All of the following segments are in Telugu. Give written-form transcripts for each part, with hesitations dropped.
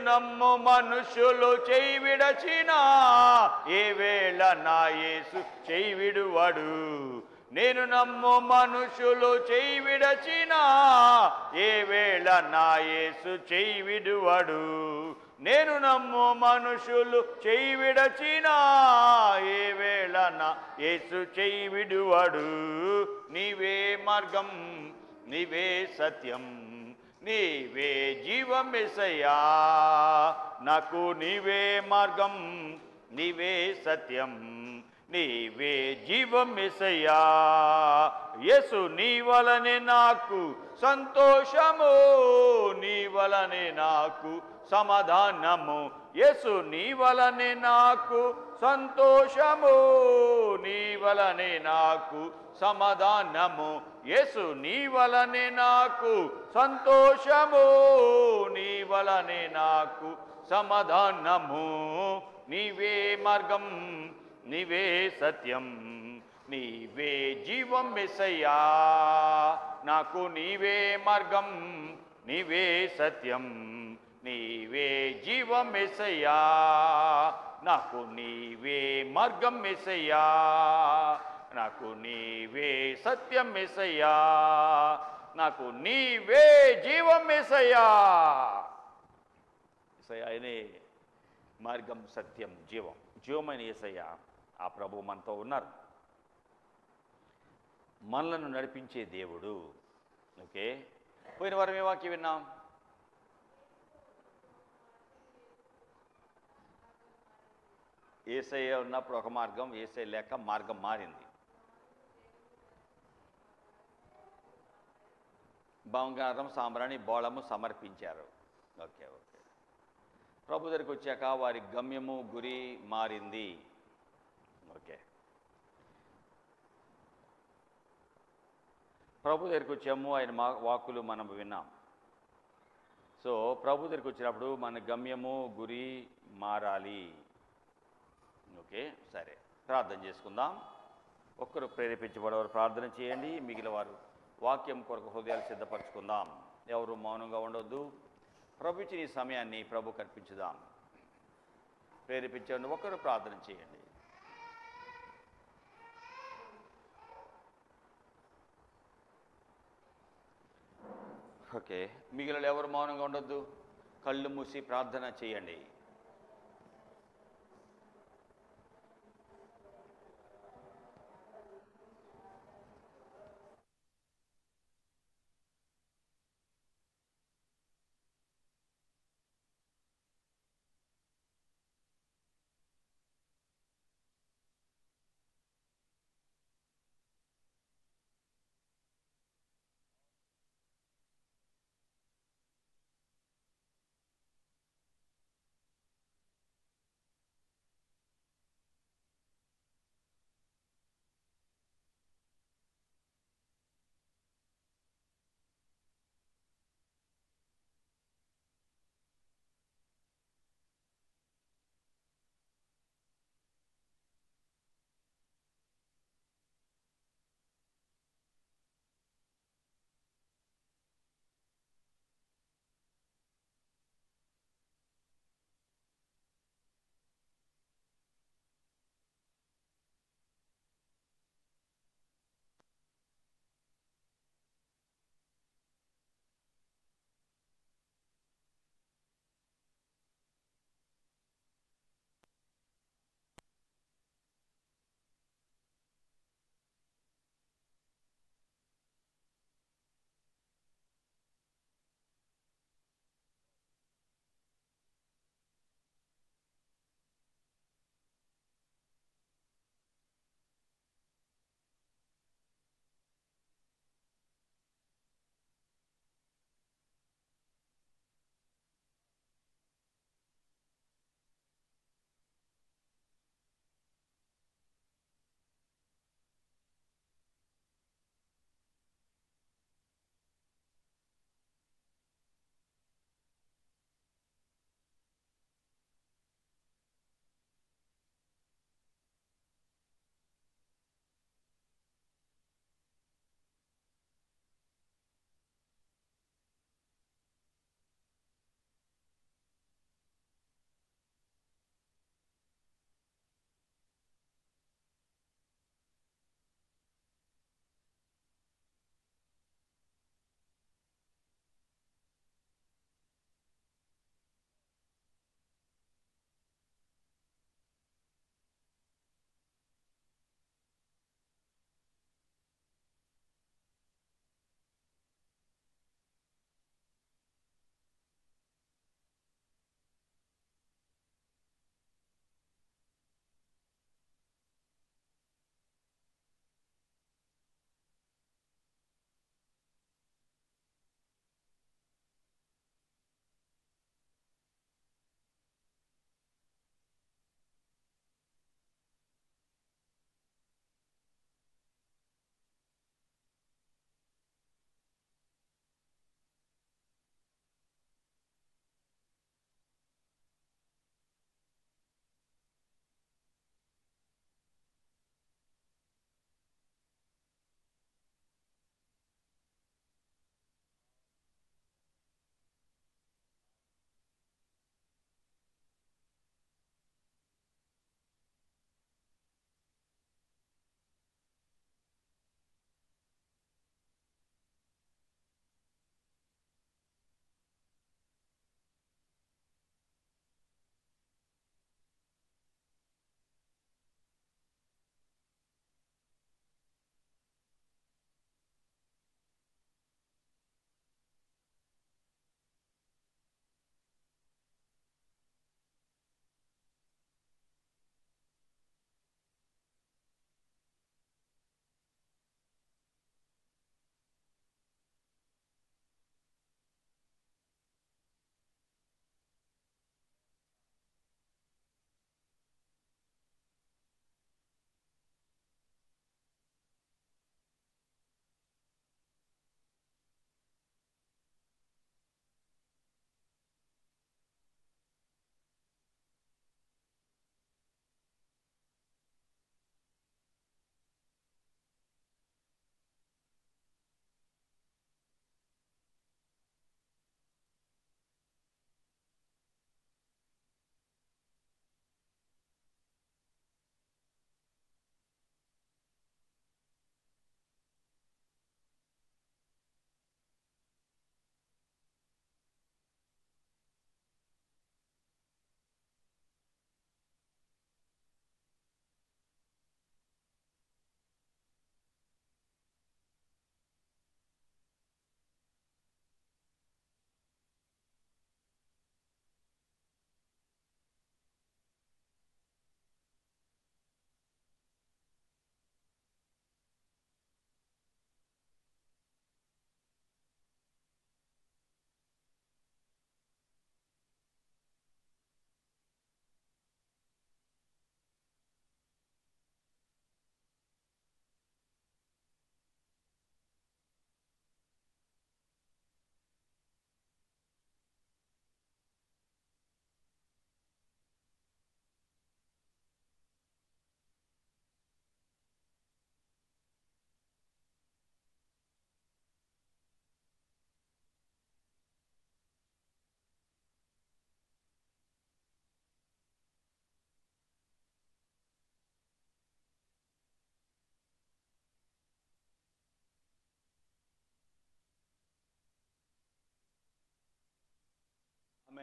నమ్ము మనుషులు చేయి విడచినా ఏ వేళ నా యేసు చేయి విడువడు. నేను నమ్ము మనుషులు చేయి విడచినా ఏ వేళ నా యేసు చేయి విడువడు. నేను నమ్ము మనుషులు చేయి విడచినా ఏ వేళ నా యేసు చేయి విడువడు. నీవే మార్గం, నీవే సత్యం, నీవే జీవం యేసయ్యా. నాకు నీవే మార్గం, నీవే సత్యం, నీవే జీవం యేసయ్యా. యేసు నీ వలనే నాకు సంతోషము, నీ వలనే నాకు సమాధానము. యేసు నీ వలనే నాకు సంతోషము, నీ వలనే నాకు సమాధానము. యేసు నీ వలనే నాకు సంతోషము, నీ వలనే నాకు సమాధానము. నీవే మార్గం, నీవే సత్యం, నీవే జీవం యేసయ్యా. నాకు నీవే మార్గం, నీవే సత్యం, నీవే జీవం యేసయ్యా. నాకు నీవే మార్గం యేసయ్యా, నాకు నీవే సత్యం యేసయ్యా, నాకు నీవే జీవం యేసయ్యా. యేసయ్యా ఆయనే మార్గం, సత్యం, జీవం. జీవమైన యేసయ్యా ఆ ప్రభు మనతో ఉన్నారు, మనలను నడిపించే దేవుడు. ఓకే, పోయిన వారం ఏ వాక్యం విన్నాం? యేసయ్య ఉన్నప్పుడు ఒక మార్గం, యేసయ్య లేక మార్గం మారింది. బంగారం, సాంబ్రాణి, బోళము సమర్పించారు. ఓకే ఓకే, ప్రభు దగ్గరికి వచ్చాక వారి గమ్యము, గురి మారింది. ఓకే, ప్రభు దగ్గరికి వచ్చాము, ఆయన వాక్కులు మనం విన్నాం. సో ప్రభు దగ్గరికి వచ్చినప్పుడు మన గమ్యము, గురి మారాలి. ఓకే, సరే, ప్రార్థన చేసుకుందాం. ఒక్కరు ప్రేరేపించబడేవారు ప్రార్థన చేయండి, మిగిలిన వారు వాక్యం కొరకు హృదయాలు సిద్ధపరచుకుందాం. ఎవరు మౌనంగా ఉండొద్దు. ప్రభు ఇచ్చిన ఈ సమయాన్ని ప్రభుకు అర్పించుదాం. ప్రేరేపించండి, ఒక్కరు ప్రార్థన చేయండి. ఓకే, మిగిలిన ఎవరు మౌనంగా ఉండొద్దు. కళ్ళు మూసి ప్రార్థన చేయండి.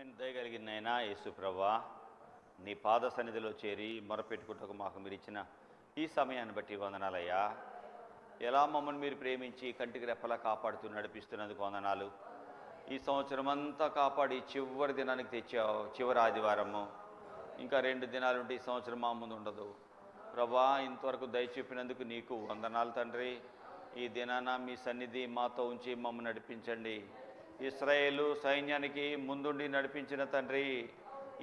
దయగలిగిన నాయనా యేసు ప్రభువా, నీ పాద సన్నిధిలో చేరి మొరపెట్టుకుంటూ మాకు మీరు ఇచ్చిన ఈ సమయాన్ని బట్టి వందనాలయ్యా. ఎలా మమ్మల్ని మీరు ప్రేమించి కంటికి రెప్పలా కాపాడుతూ నడిపిస్తున్నందుకు వందనాలు. ఈ సంవత్సరం అంతా కాపాడి చివరి దినానికి తెచ్చావు. చివరి ఆదివారము, ఇంకా 2 దినాలుంటే ఈ సంవత్సరం మా ముందు ఉండదు ప్రభా. ఇంతవరకు దయ చూపినందుకు నీకు వందనాలు తండ్రి. ఈ దినాన మీ సన్నిధి మాతో ఉంచి మమ్మల్ని నడిపించండి. ఇశ్రాయేలు సైన్యానికి ముందుండి నడిపించిన తండ్రి,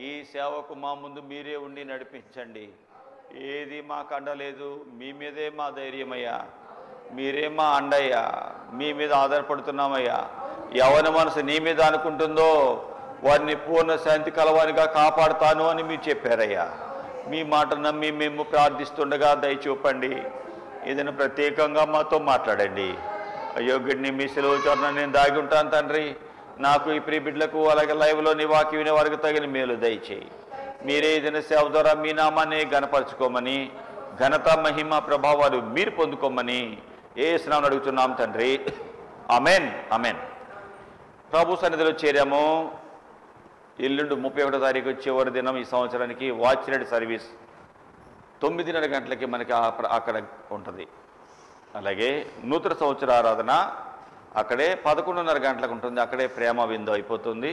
ఈ సేవకు మా ముందు మీరే ఉండి నడిపించండి. ఏది మాకు అండలేదు, మీ మీదే మా ధైర్యమయ్యా, మీరే మా అండయ్యా, మీ మీద ఆధారపడుతున్నామయ్యా. ఎవరి మనసు నీ మీద అనుకుంటుందో వారిని పూర్ణ శాంతి కలవానిగా కాపాడుతాను అని మీరు చెప్పారయ్యా. మీ మాట నమ్మి మేము ప్రార్థిస్తుండగా దయచూపండి. ఏదైనా ప్రత్యేకంగా మాతో మాట్లాడండి. అయోగ్యుడిని మీ సెలవు చోరణ నేను దాగి ఉంటాను తండ్రి. నాకు ఈ ప్రియ బిడ్డలకు అలాగే లైవ్లో నీ వాక్యం వినే వారికి తగిన మేలు దయచేయి. మీరే ఏదైనా సేవ ద్వారా మీ నామాన్ని ఘనపరచుకోమని, ఘనత మహిమ ప్రభావాలు మీరు పొందుకోమని యేసునామమున అడుగుతున్నాం తండ్రి. Amen amen. ప్రభు సన్నిధిలో చేరాము. ఎల్లుండి 31వ తారీఖు చివరి దినం ఈ సంవత్సరానికి వాచ్ రెడ్ సర్వీస్ 9:30 గంటలకి మనకి అక్కడ ఉంటుంది. అలాగే నూతన సంవత్సర ఆరాధన అక్కడే 11:30 గంటలకు ఉంటుంది. అక్కడే ప్రేమ విందు అయిపోతుంది.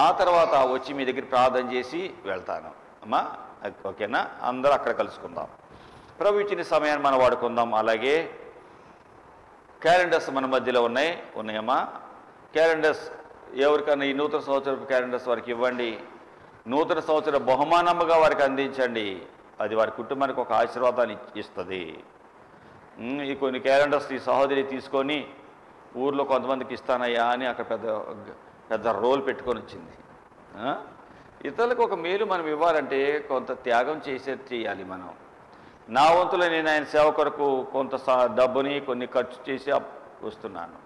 ఆ తర్వాత వచ్చి మీ దగ్గర ప్రార్థన చేసి వెళ్తాను అమ్మా. ఓకేనా? అందరూ అక్కడ కలుసుకుందాం. ప్రభు ఇచ్చిన సమయాన్ని మనం వాడుకుందాం. అలాగే క్యాలెండర్స్ మన మధ్యలో ఉన్నాయమ్మా. క్యాలెండర్స్ ఎవరికన్నా ఈ నూతన సంవత్సరపు క్యాలెండర్స్ వారికి ఇవ్వండి. నూతన సంవత్సర బహుమానముగా వారికి అందించండి. అది వారి కుటుంబానికి ఒక ఆశీర్వాదాన్ని ఇస్తుంది. ఈ కొన్ని క్యాలెండర్స్ ఈ సహోదరి తీసుకొని ఊర్లో కొంతమందికి ఇస్తానయ్యా అని అక్కడ పెద్ద రోల్ పెట్టుకొని వచ్చింది. ఇతరులకు ఒక మేలు మనం ఇవ్వాలంటే కొంత త్యాగం చేయాలి మనం. నా వంతులో నేను ఆయన సేవ కొరకు కొంత డబ్బుని కొన్ని ఖర్చు చేసి వస్తున్నాను.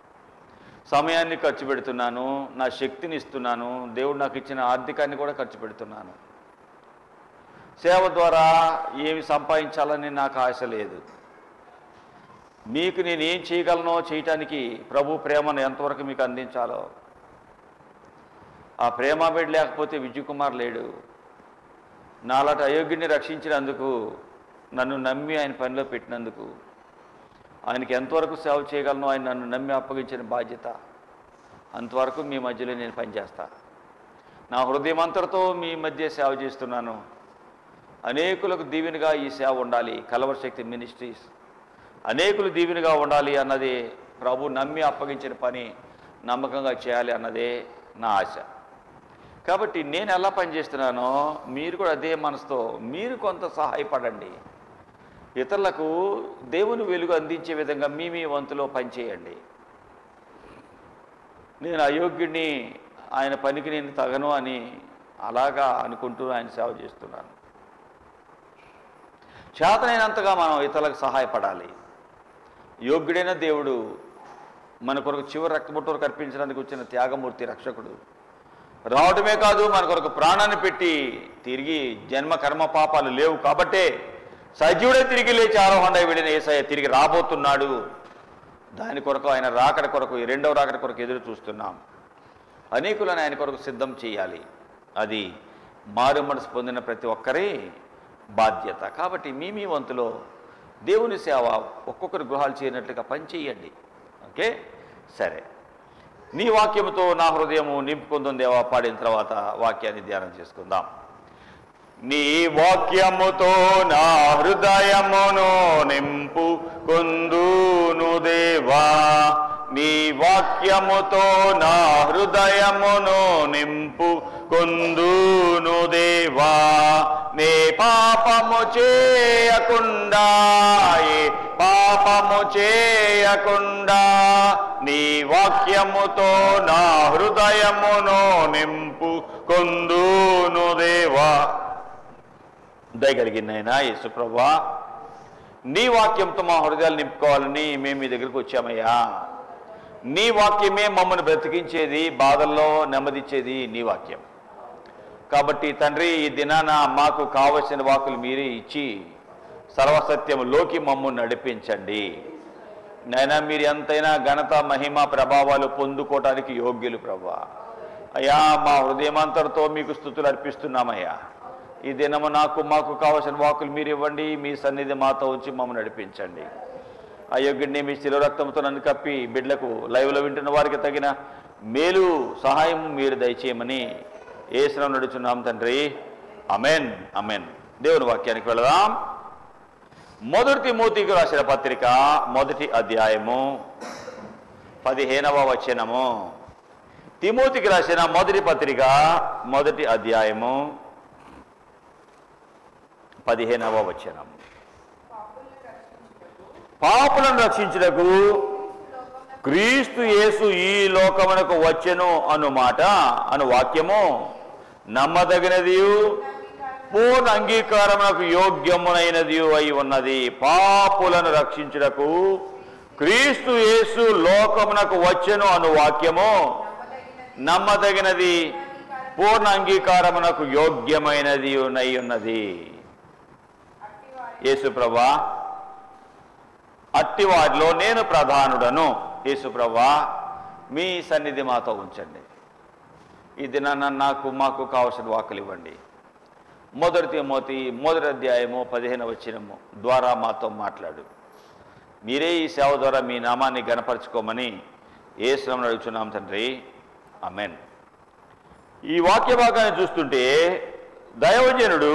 సమయాన్ని ఖర్చు పెడుతున్నాను, నా శక్తిని ఇస్తున్నాను, దేవుడు నాకు ఇచ్చిన ఆర్థికాన్ని కూడా ఖర్చు పెడుతున్నాను. సేవ ద్వారా ఏమి సంపాదించాలని నాకు ఆశ లేదు. మీకు నేను ఏం చేయగలనో చేయటానికి ప్రభు ప్రేమను ఎంతవరకు మీకు అందించాలో. ఆ ప్రేమ బిడ్డ లేకపోతే విజయ్ కుమార్ లేడు. నాలాంటి అయోగ్యుడిని రక్షించినందుకు, నన్ను నమ్మి ఆయన పనిలో పెట్టినందుకు, ఆయనకి ఎంతవరకు సేవ చేయగలనో ఆయన నన్ను నమ్మి అప్పగించిన బాధ్యత. అంతవరకు మీ మధ్యలో నేను పనిచేస్తా. నా హృదయమంతటితో మీ మధ్య సేవ చేస్తున్నాను. అనేకులకు దీవెనగా ఈ సేవ ఉండాలి. కలవర శక్తి మినిస్ట్రీస్ అనేకులు దీవెనగా ఉండాలి అన్నది ప్రభు నమ్మి అప్పగించిన పని నమ్మకంగా చేయాలి అన్నదే నా ఆశ. కాబట్టి నేను ఎలా పనిచేస్తున్నానో మీరు కూడా అదే మనసుతో మీరు కొంత సహాయపడండి. ఇతరులకు దేవుని వెలుగు అందించే విధంగా మీ వంతులో పనిచేయండి. నేను అయోగ్యుడిని, ఆయన పనికి నేను తగను అని అలాగా అనుకుంటూ ఆయన సేవ చేస్తున్నాను. చేతనైనంతగా మనం ఇతరులకు సహాయపడాలి. యోగ్యుడైన దేవుడు మన కొరకు చివరి రక్తబొట్టు వరకు అర్పించడానికి వచ్చిన త్యాగమూర్తి రక్షకుడు రావడమే కాదు, మన కొరకు ప్రాణాన్ని పెట్టి తిరిగి జన్మ కర్మ పాపాలు లేవు కాబట్టే సజీవుడే తిరిగి లేచి ఆరోహణ వెళ్ళిన యేసయ్య తిరిగి రాబోతున్నాడు. దాని కొరకు ఆయన రాకడ కొరకు, ఈ 2వ రాకడ కొరకు ఎదురు చూస్తున్నాం. అనేకులను ఆయన కొరకు సిద్ధం చేయాలి. అది మారు మనసు పొందిన ప్రతి ఒక్కరి బాధ్యత. కాబట్టి మీ వంతులో దేవుని సేవ ఒక్కొక్కరి గృహాలు చేయనట్లుగా పనిచేయండి. ఓకే, సరే. నీ వాక్యముతో నా హృదయము నింపుకుందాం దేవా. పాడిన తర్వాత వాక్యాన్ని ధ్యానం చేసుకుందాం. నీ వాక్యముతో నా హృదయమును నింపుకొందును దేవా. నీ వాక్యముతో నా హృదయమును నింపుకొందును దేవా. నే పాపము చేయకుండా, పాపము చేయకుండా నీ వాక్యముతో నా హృదయమును నింపుకొందును దేవా. దయగలిగిన నాయనా యేసు ప్రభువా, నీ వాక్యంతో మా హృదయాలు నింపుకోవాలని మేము మీ దగ్గరికి వచ్చామయ్యా. నీ వాక్యమే మమ్మల్ని బ్రతికించేది, బాధల్లో నెమ్మదిచ్చేది నీ వాక్యం. కాబట్టి తండ్రి, ఈ దినాన మాకు కావలసిన వాక్కులు మీరే ఇచ్చి సర్వసత్యములోకి మమ్మల్ని నడిపించండి. నైనా మీరు ఎంతైనా ఘనత మహిమ ప్రభావాలు పొందుకోవటానికి యోగ్యులు ప్రభువా. అయ్యా మా హృదయమంతటితో మీకు స్తుతులు అర్పిస్తున్నామయ్యా. ఈ దినము మాకు కావలసిన వాకులు మీరు ఇవ్వండి. మీ సన్నిధి మాతో ఉంచి మమ్మల్ని నడిపించండి. అయోగ్యుడిని మీ శిలో రక్తంతో నన్ను కప్పి బిడ్డలకు లైవ్లో వింటున్న వారికి తగిన మేలు సహాయం మీరు దయచేయమని యేసునామమున నడుచున్నాం తండ్రి. ఆమేన్, ఆమేన్. దేవుని వాక్యానికి వెళదాం. మొదటి తిమోతికి రాసిన పత్రిక 1వ అధ్యాయము 15వ వచనము. తిమోతికి రాసిన మొదటి పత్రిక 1వ అధ్యాయము 15వ వచనం. పాపులను రక్షించుటకు క్రీస్తు యేసు ఈ లోకమునకు వచ్చెను అను వాక్యము నమ్మదగినది, పూర్ణ అంగీకారమునకు యోగ్యమునైనది అయి ఉన్నది. పాపులను రక్షించుటకు క్రీస్తు యేసు లోకమునకు వచ్చెను అను వాక్యము నమ్మదగినది, పూర్ణ అంగీకారమునకు యోగ్యమైనది అయి ఉన్నది. యేసు ప్రభువా, అట్టి వారిలో నేను ప్రధానుడను. యేసు ప్రభువా, మీ సన్నిధి మాతో ఉంచండి. ఈ దినాన మాకు కావలసిన వాక్కులు ఇవ్వండి. మొదటి తిమోతి 1వ అధ్యాయము 15వ వచనము ద్వారా మాతో మాట్లాడు. మీరే ఈ సేవ ద్వారా మీ నామాన్ని గణపరచుకోమని యేసునామమున అడుగుచున్నాం తండ్రి. ఆమేన్. ఈ వాక్య భాగాన్ని చూస్తుంటే దైవజనుడు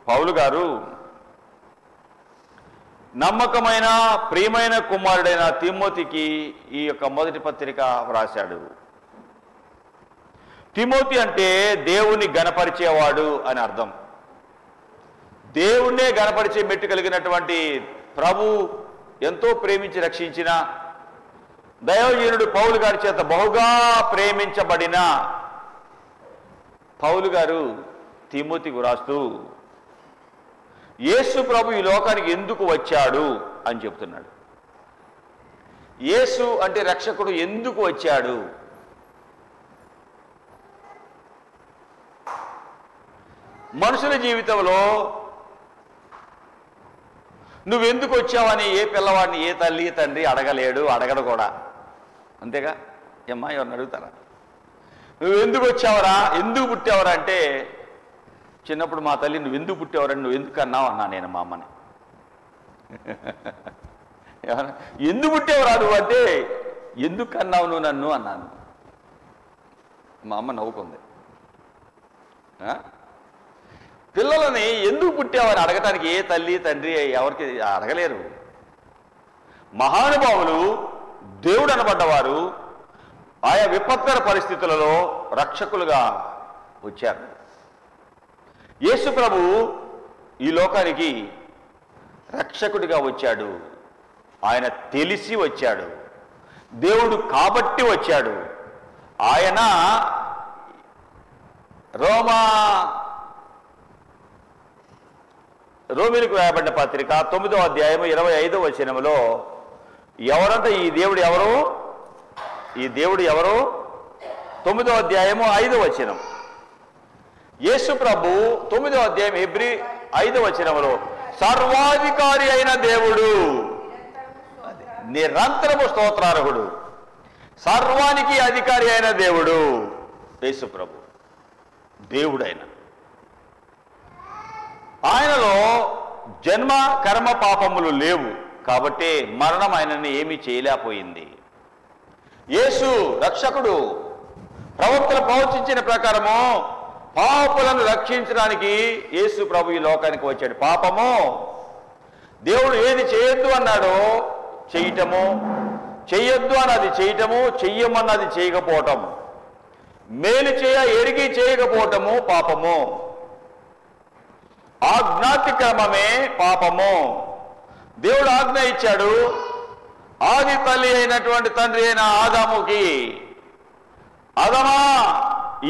పౌలు గారు నమ్మకమైన ప్రియమైన కుమారుడైన తిమోతికి ఈ యొక్క మొదటి పత్రిక వ్రాశాడు. తిమోతి అంటే దేవుని గణపరిచేవాడు అని అర్థం. దేవుణ్ణే గణపరిచే మెట్టు కలిగినటువంటి ప్రభు ఎంతో ప్రేమించి రక్షించిన దైవజనుడు పౌలు గారి చేత బహుగా ప్రేమించబడిన పౌలు గారు తిమోతికి వ్రాస్తూ యేసు ప్రభు ఈ లోకానికి ఎందుకు వచ్చాడు అని చెప్తున్నాడు. యేసు అంటే రక్షకుడు ఎందుకు వచ్చాడు? మనుషుల జీవితంలో నువ్వెందుకు వచ్చావని ఏ పిల్లవాడిని ఏ తల్లి తండ్రి అడగలేడు, అడగడు కూడా. అంతేగా? ఏమ్మా ఎవరిని అడుగుతారా నువ్వెందుకు వచ్చావరా, ఎందుకు పుట్టావరా అంటే, చిన్నప్పుడు మా తల్లి నువ్వు ఎందుకు పుట్టావరని నువ్వు ఎందుకు అన్నావు అన్నా నేను మా అమ్మని. ఎందుకు పుట్టావురా నువ్వు అంటే, ఎందుకు అన్నావు నువ్వు నన్ను అన్నాను. మా అమ్మ నవ్వుకుంది. పిల్లలని ఎందుకు పుట్టావని అడగటానికి ఏ తల్లి తండ్రి ఎవరికి అడగలేరు. మహానుభావులు దేవుడు అనబడ్డవారు ఆయా విపత్కర పరిస్థితులలో రక్షకులుగా వచ్చారు. యేసు ప్రభు ఈ లోకానికి రక్షకుడిగా వచ్చాడు. ఆయన తెలిసి వచ్చాడు, దేవుడు కాబట్టి వచ్చాడు. ఆయన రోమీలకు రాయబడిన పత్రిక 9వ అధ్యాయము 25వ వచనములో ఎవరంటే ఈ దేవుడు ఎవరు? ఈ దేవుడు ఎవరు? 9వ అధ్యాయము 5వ వచనం. యేసు ప్రభు 9వ అధ్యాయం హెబ్రీ 5వ వచనములో సర్వాధికారి అయిన దేవుడు, నిరంతరము స్తోత్రార్హుడు, సర్వానికి అధికారి అయిన దేవుడు యేసు ప్రభు. దేవుడైన ఆయనలో జన్మ కర్మ పాపములు లేవు కాబట్టి మరణం ఆయనని ఏమీ చేయలేకపోయింది. యేసు రక్షకుడు. ప్రవక్తలు ప్రవచించిన ప్రకారము పాపులను రక్షించడానికి యేసు ప్రభు ఈ లోకానికి వచ్చాడు. పాపము దేవుడు ఏది చేయొద్దు అన్నాడో చేయటము, చెయ్యొద్దు అన్నది చేయటము, చెయ్యమన్నది చేయకపోవటము, మేలు చేయ ఎరిగి చేయకపోవటము పాపము. ఆజ్ఞాతిక్రమమే పాపము. దేవుడు ఆజ్ఞ ఇచ్చాడు. ఆది తల్లి అయినటువంటి తండ్రి అయిన ఆదాముకి, ఆదామా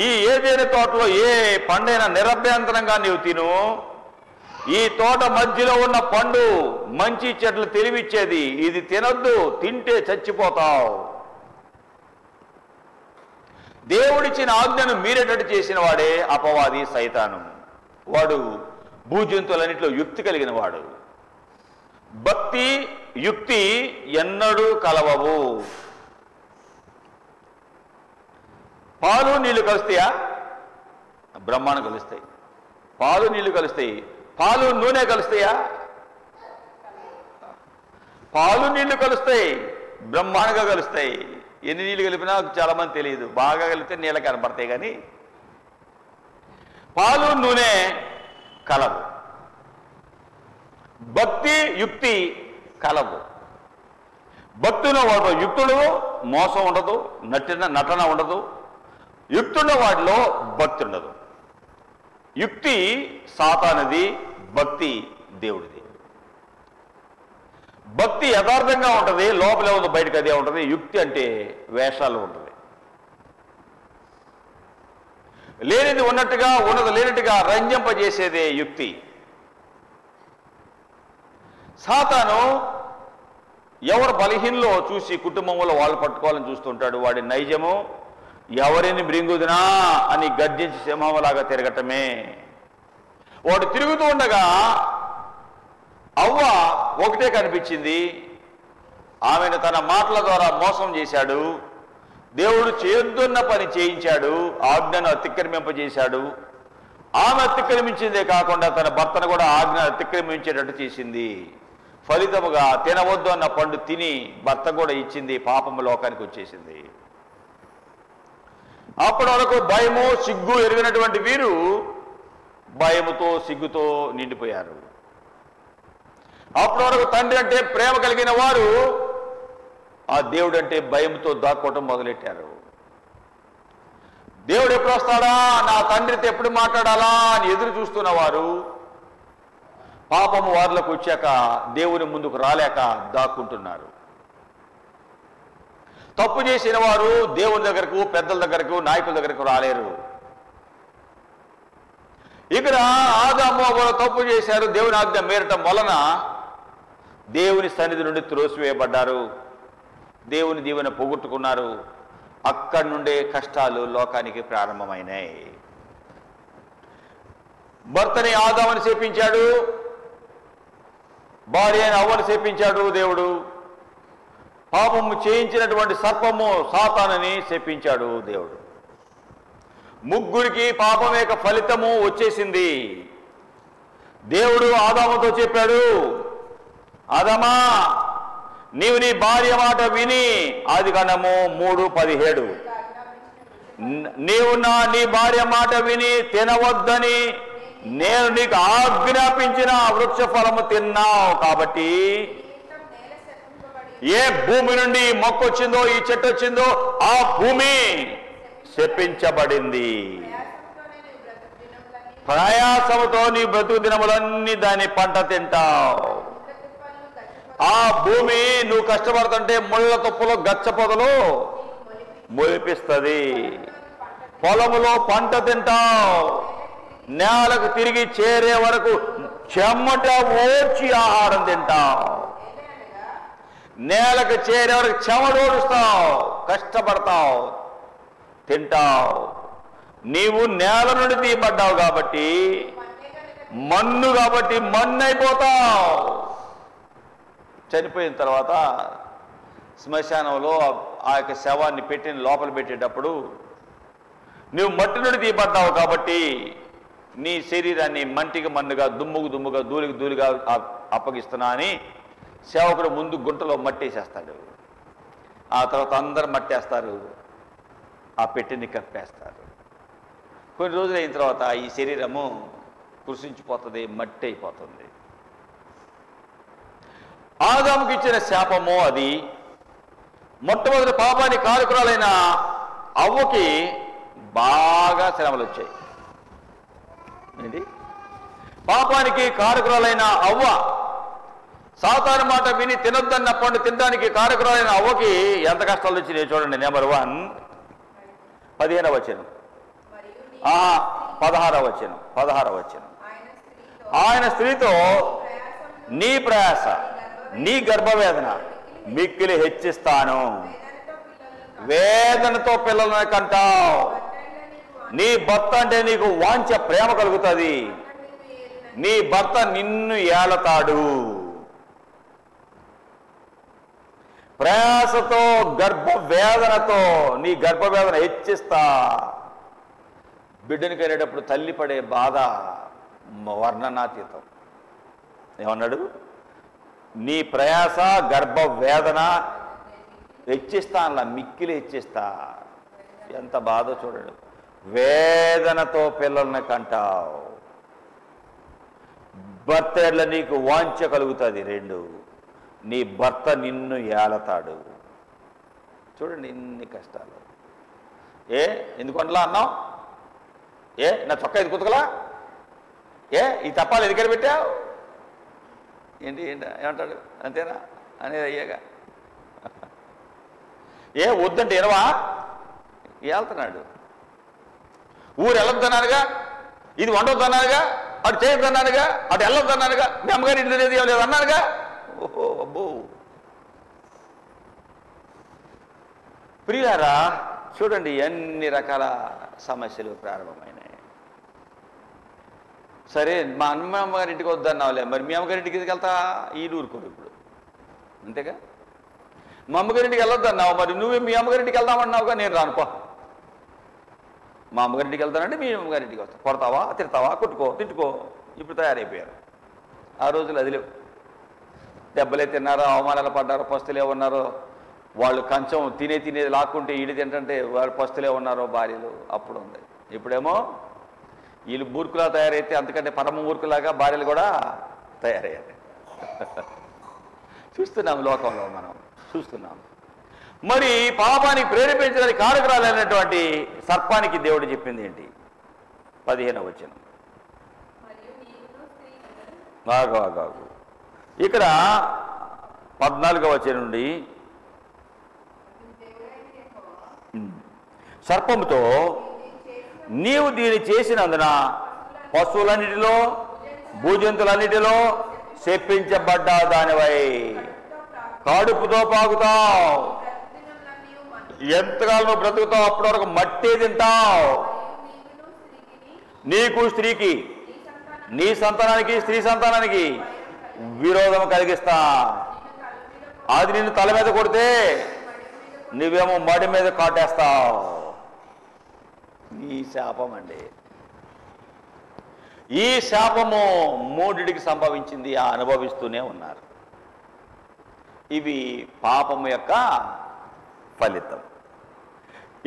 ఈ ఏదైనా తోటలో ఏ పండైనా నిరభ్యంతరంగా నీవు తిను, ఈ తోట మధ్యలో ఉన్న పండు మంచి చెట్లు తెలివిచ్చేది, ఇది తినొద్దు, తింటే చచ్చిపోతావు. దేవుడిచ్చిన ఆజ్ఞను మీరేటట్టు చేసిన వాడే అపవాది సైతాను. వాడు భూజంతువులన్నింటిలో యుక్తి కలిగిన వాడు. భక్తి యుక్తి ఎన్నడూ కలవవు. పాలు నీళ్లు కలుస్తాయా? బ్రహ్మాండం కలుస్తాయి. పాలు నీళ్లు కలుస్తాయి. పాలు నూనె కలుస్తాయా? పాలు నీళ్లు కలుస్తాయి, బ్రహ్మాండంగా కలుస్తాయి. ఎన్ని నీళ్ళు కలిపినా చాలామంది తెలియదు. బాగా కలిపితే నీళ్ళ కనపడతాయి, కానీ పాలు నూనె కలవు. భక్తి యుక్తి కలవు. భక్తిలో వాడు యుక్తుడు మోసం ఉండదు, నటన ఉండదు. యుక్తున్న వాటిలో భక్తి ఉండదు. యుక్తి సాతానుది, భక్తి దేవుడిది. భక్తి యథార్థంగా ఉంటుంది, లోపలే ఉంది, బయటకు అదే ఉంటుంది. యుక్తి అంటే వేషాలు ఉంటుంది. లేనిది ఉన్నట్టుగా, ఉన్నది లేనట్టుగా రంజింపజేసేదే యుక్తి. సాతాను ఎవరు బలహీనలో చూసి కుటుంబంలో వాళ్ళు పట్టుకోవాలని చూస్తుంటాడు. వాడి నైజము ఎవరిని మృంగుదునా అని గర్జించి సింహంలాగా తిరగటమే. వాడు తిరుగుతూ ఉండగా అవ్వ ఒకటే కనిపించింది. ఆమెను తన మాటల ద్వారా మోసం చేశాడు. దేవుడు చేయొద్దన్న పని చేయించాడు, ఆజ్ఞను అతిక్రమింపజేశాడు. ఆమె అతిక్రమించిందే కాకుండా తన భర్తను కూడా ఆజ్ఞ అతిక్రమించేటట్టు చేసింది. ఫలితముగా తినవద్దు అన్న పండు తిని భర్త కూడా ఇచ్చింది. పాపము లోకానికి వచ్చేసింది. అప్పటి వరకు భయము సిగ్గు ఎరిగినటువంటి వీరు భయముతో సిగ్గుతో నిండిపోయారు. అప్పటి వరకు తండ్రి అంటే ప్రేమ కలిగిన వారు ఆ దేవుడు అంటే భయంతో దాక్కోవటం మొదలెట్టారు. దేవుడు ఎప్పుడు వస్తాడా, నా తండ్రితో ఎప్పుడు మాట్లాడాలా అని ఎదురు చూస్తున్న వారు పాపము వారిలోకి వచ్చాక దేవుని ముందుకు రాలేక దాక్కుంటున్నారు. తప్పు చేసిన వారు దేవుని దగ్గరకు, పెద్దల దగ్గరకు, నాయకుల దగ్గరకు రాలేరు. ఇక్కడ ఆదాము అవ్వలు తప్పు చేశారు. దేవుని ఆజ్ఞ మీరటం వలన దేవుని సన్నిధి నుండి త్రోసివేయబడ్డారు. దేవుని దీవెన పోగొట్టుకున్నారు. అక్కడి నుండే కష్టాలు లోకానికి ప్రారంభమైనాయి. భర్తని ఆదాముని శపించాడు, భార్య అయిన అవ్వను శపించాడు దేవుడు. పాపము చేయించినటువంటి సర్పము సాతానుని శపించాడు దేవుడు. ముగ్గురికి పాపం యొక్క ఫలితము వచ్చేసింది. దేవుడు ఆదాముతో చెప్పాడు, ఆదామా నీవు నీ భార్య మాట విని, ఆదికాండము 3:17, నీవు నీ భార్య మాట విని తినవద్దని నేను నీకు ఆజ్ఞాపించిన వృక్ష ఫలము తిన్నావు కాబట్టి ఏ భూమి నుండి మొక్క వచ్చిందో, ఈ చెట్టు వచ్చిందో ఆ భూమి శపించబడింది. ప్రయాసముతో నీ బ్రతుకు దినములన్నీ దాని పంట తింటావు. ఆ భూమి నువ్వు కష్టపడుతుంటే ముళ్ళ తుప్పలు గచ్చ పొదలు మొలిపిస్తుంది. పొలములో పంట తింటావు. నేలకు తిరిగి చేరే వరకు చెమట ఓడ్చి ఆహారం తింటావు. నేలకు చేరే వరకు చెమటోడుస్తావు, కష్టపడతావు, తింటావు. నీవు నేల నుండి తీయబడ్డావు కాబట్టి, మన్ను కాబట్టి మన్ను అయిపోతావు. చనిపోయిన తర్వాత శ్మశానంలో ఆ యొక్క శవాన్ని పెట్టిన లోపల పెట్టేటప్పుడు నువ్వు మట్టి నుండి తీయబడ్డావు కాబట్టి నీ శరీరాన్ని మంటికి మన్నుగా, దుమ్ముకు దుమ్ముగా, ధూళికి ధూళిగా అప్పగిస్తున్నా అని సేవకుడు ముందు గుంటలో మట్టేసేస్తాడు. ఆ తర్వాత అందరు మట్టేస్తారు, ఆ పెట్టిని కప్పేస్తారు. కొన్ని రోజులు అయిన తర్వాత ఈ శరీరము కృషించిపోతుంది, మట్టి అయిపోతుంది. ఆదాముకి ఇచ్చిన శాపము అది. మొట్టమొదటి పాపానికి కారకురాలైన అవ్వకి బాగా శ్రమలు వచ్చాయి. ఏంటి? పాపానికి కారకురాలైన అవ్వ సాతాను మాట విని తినొద్దన్న పండు తినడానికి కారకురాలైన అవ్వకి ఎంత కష్టాలు వచ్చినాయి చూడండి. నెంబర్ 1 15వ వచనం, 16వ వచనం. ఆయన స్త్రీతో నీ ప్రయాస, నీ గర్భవేదన మిక్కిలి హెచ్చిస్తాను, వేదనతో పిల్లలను కంటావు. నీ భర్త అంటే నీకు వాంఛ, ప్రేమ కలుగుతుంది. నీ భర్త నిన్ను ఏలతాడు. ప్రయాసతో గర్భవేదనతో నీ గర్భవేదన హెచ్చిస్తా. బిడ్డని కనేటప్పుడు తల్లి పడే బాధ వర్ణనాతీతం. ఏమన్నాడు? నీ ప్రయాస గర్భవేదన హెచ్చిస్తా అలా, మిక్కిలి హెచ్చిస్తా. ఎంత బాధో చూడడు. వేదనతో పిల్లల్ని కంటావు. భర్త ఎట్లా నీకు వాంఛ కలుగుతుంది. 2, నీ భర్త నిన్ను ఏలతాడు. చూడండి ఇన్ని కష్టాలు. ఎందుకు వంటలా అన్నావు? నా చొక్కా ఇది కుతకలా? ఈ తప్పాలు ఎదికడ పెట్టావు? ఏంటి ఏమంటాడు? అంతేనా అనేది అయ్యాగా. వద్దంటే ఎనవా వెళ్తున్నాడు. ఊరు వెళ్ళొద్దన్నారుగా, ఇది వండొద్దన్నారుగా, అటు చేయొద్దన్నారుగా, అటు వెళ్ళొద్దన్నారుగా, మీ అమ్మగారి ఇంటి అనేది లేదు అన్నారుగా. ఓహో అబ్బో. ప్రియులారా చూడండి ఎన్ని రకాల సమస్యలు ప్రారంభమైనాయి. సరే మా అమ్మగారి ఇంటికి వద్దన్నావులే, మరి మీ అమ్మగారి ఇంటికి వెళ్తా ఈ ఊరుకోరు ఇప్పుడు, అంతేగా. మా అమ్మగారింటికి వెళ్ళొద్దన్నావు, మరి నువ్వే మీ అమ్మగారింటికి వెళ్దామన్నావుగా. నేను రానుపో. మా అమ్మగారింటికి వెళ్తానంటే మీ అమ్మగారింటికి వస్తా. కొడతావా, తిడతావా, కొట్టుకో, తిట్టుకో. ఇప్పుడు తయారైపోయారు. ఆ రోజులు అది లేవు. దెబ్బలే తిన్నారో, అవమానాలు పడ్డారో, పస్తులే ఉన్నారో, వాళ్ళు కంచం తినేది లాక్కుంటే ఈడు తింటే వాళ్ళు పస్తులే ఉన్నారో భార్యలు. అప్పుడు ఉంది. ఇప్పుడేమో వీళ్ళు మూర్ఖులా తయారైతే అంతకంటే పరమ మూర్ఖులాగా భార్యలు కూడా తయారయ్యారు. చూస్తున్నాం, లోకంలో మనం చూస్తున్నాం. మరి పాపానికి ప్రేరేపించడానికి కారకురాలైనటువంటి సర్పానికి దేవుడు చెప్పింది ఏంటి? 15వ వచనం. ఆగు. ఇక్కడ 14వ వచనం నుండి సర్పముతో నీవు దీన్ని చేసినందున పశువులన్నిటిలో భూజంతులన్నిటిలో శపించబడ్డ దానివై కడుపుతో పాకుతావు. ఎంతకాలం నువ్వు బ్రతుకుతావు అప్పటి వరకు మట్టే తింటావు. నీకు స్త్రీకి, నీ సంతానానికి స్త్రీ సంతానానికి విరోధం కలిగిస్తా. అది నిన్ను తల మీద కొడితే నువ్వేమో మడి మీద కాటేస్తావు. ఈ శాపం అండి. ఈ శాపము 3టికి సంభవించింది. అనుభవిస్తూనే ఉన్నారు. ఇవి పాపము యొక్క ఫలితం.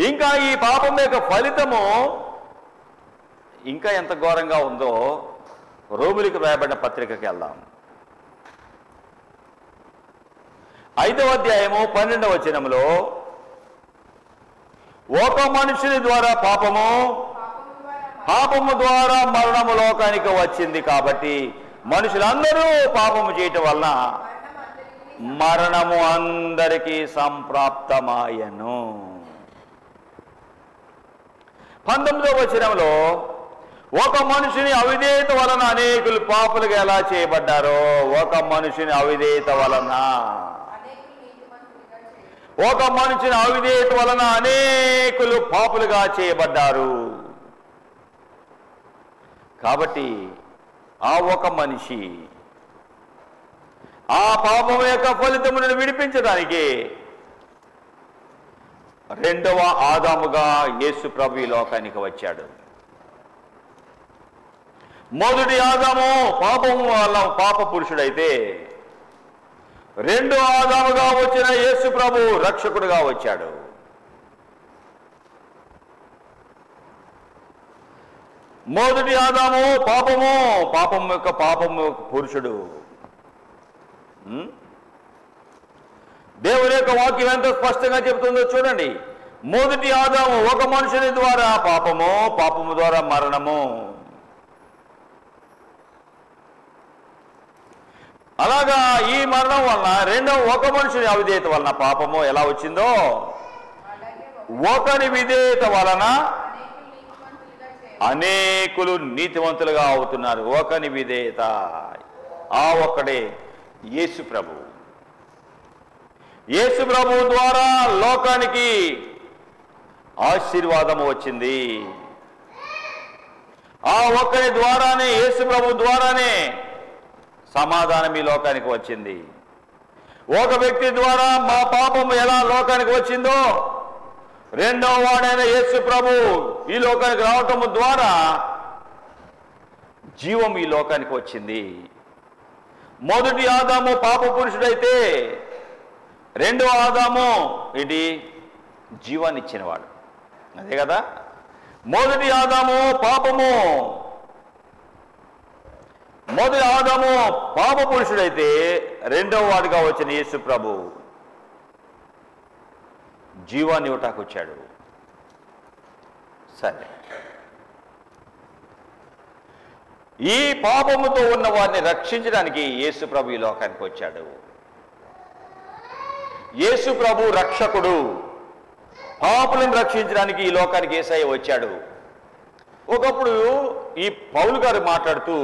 ఇంకా ఈ పాపం యొక్క ఫలితము ఇంకా ఎంత ఘోరంగా ఉందో రోమిలికి రాయబడిన పత్రికకి వెళ్దాం. 5వ అధ్యాయము 12వ వచనంలో ఒక మనుషుని ద్వారా పాపము ద్వారా మరణము లోకానికి వచ్చింది. కాబట్టి మనుషులందరూ పాపము చేయటం వలన మరణము అందరికీ సంప్రాప్తమాయను. 19వ వచనంలో ఒక మనుషుని అవిధేయత వలన అనేకులు పాపులుగా ఎలా చేయబడ్డారో, ఒక మనుషుని అవిధేయత వలన అనేకులు పాపులుగా చేయబడ్డారు. కాబట్టి ఆ ఒక మనిషి ఆ పాపం యొక్క ఫలితములను విడిపించడానికి 2వ ఆదాముగా యేసు ప్రభు ఈ లోకానికి వచ్చాడు. మొదటి ఆదాము పాపము వల్ల పాప పురుషుడైతే 2వ ఆదాముగా వచ్చిన యేసు ప్రభు రక్షకుడుగా వచ్చాడు. మొదటి ఆదాము పాపం యొక్క పురుషుడు. దేవుని యొక్క వాక్యం ఎంత స్పష్టంగా చెబుతుందో చూడండి. మొదటి ఆదాము ఒక మనుషుని ద్వారా పాపము ద్వారా మరణము. అలాగా ఈ మరణం వలన 2వ ఒక మనుషుని అవిధేయత వలన పాపము ఎలా వచ్చిందో, ఒకని విధేయత వలన అనేకులు నీతివంతులుగా అవుతున్నారు. ఒకని విధేయత, ఆ ఒక్కడే యేసు ప్రభు. యేసు ప్రభు ద్వారా లోకానికి ఆశీర్వాదము వచ్చింది. ఆ ఒక్కరి ద్వారానే, యేసు ప్రభు ద్వారానే సమాధానం ఈ లోకానికి వచ్చింది. ఒక వ్యక్తి ద్వారా మా పాపం ఎలా లోకానికి వచ్చిందో, రెండవ వాడైన యేసు ప్రభు ఈ లోకానికి రావటం ద్వారా జీవం ఈ లోకానికి వచ్చింది. మొదటి ఆదాము పాప పురుషుడైతే రెండవ ఆదాము ఏంటి? జీవాన్ని ఇచ్చినవాడు. అదే కదా, మొదటి ఆదాము పాపము, మొదటి ఆదాము పాప పురుషుడైతే రెండవ వాడిగా వచ్చిన యేసు ప్రభు జీవాన్ని ఇవ్వటానికి వచ్చాడు. సరే, ఈ పాపముతో ఉన్న వారిని రక్షించడానికి యేసు ప్రభు ఈ లోకానికి వచ్చాడు. యేసు ప్రభు రక్షకుడు. పాపులను రక్షించడానికి ఈ లోకానికి యేసయ్య వచ్చాడు. ఒకప్పుడు ఈ పౌలు గారు మాట్లాడుతూ,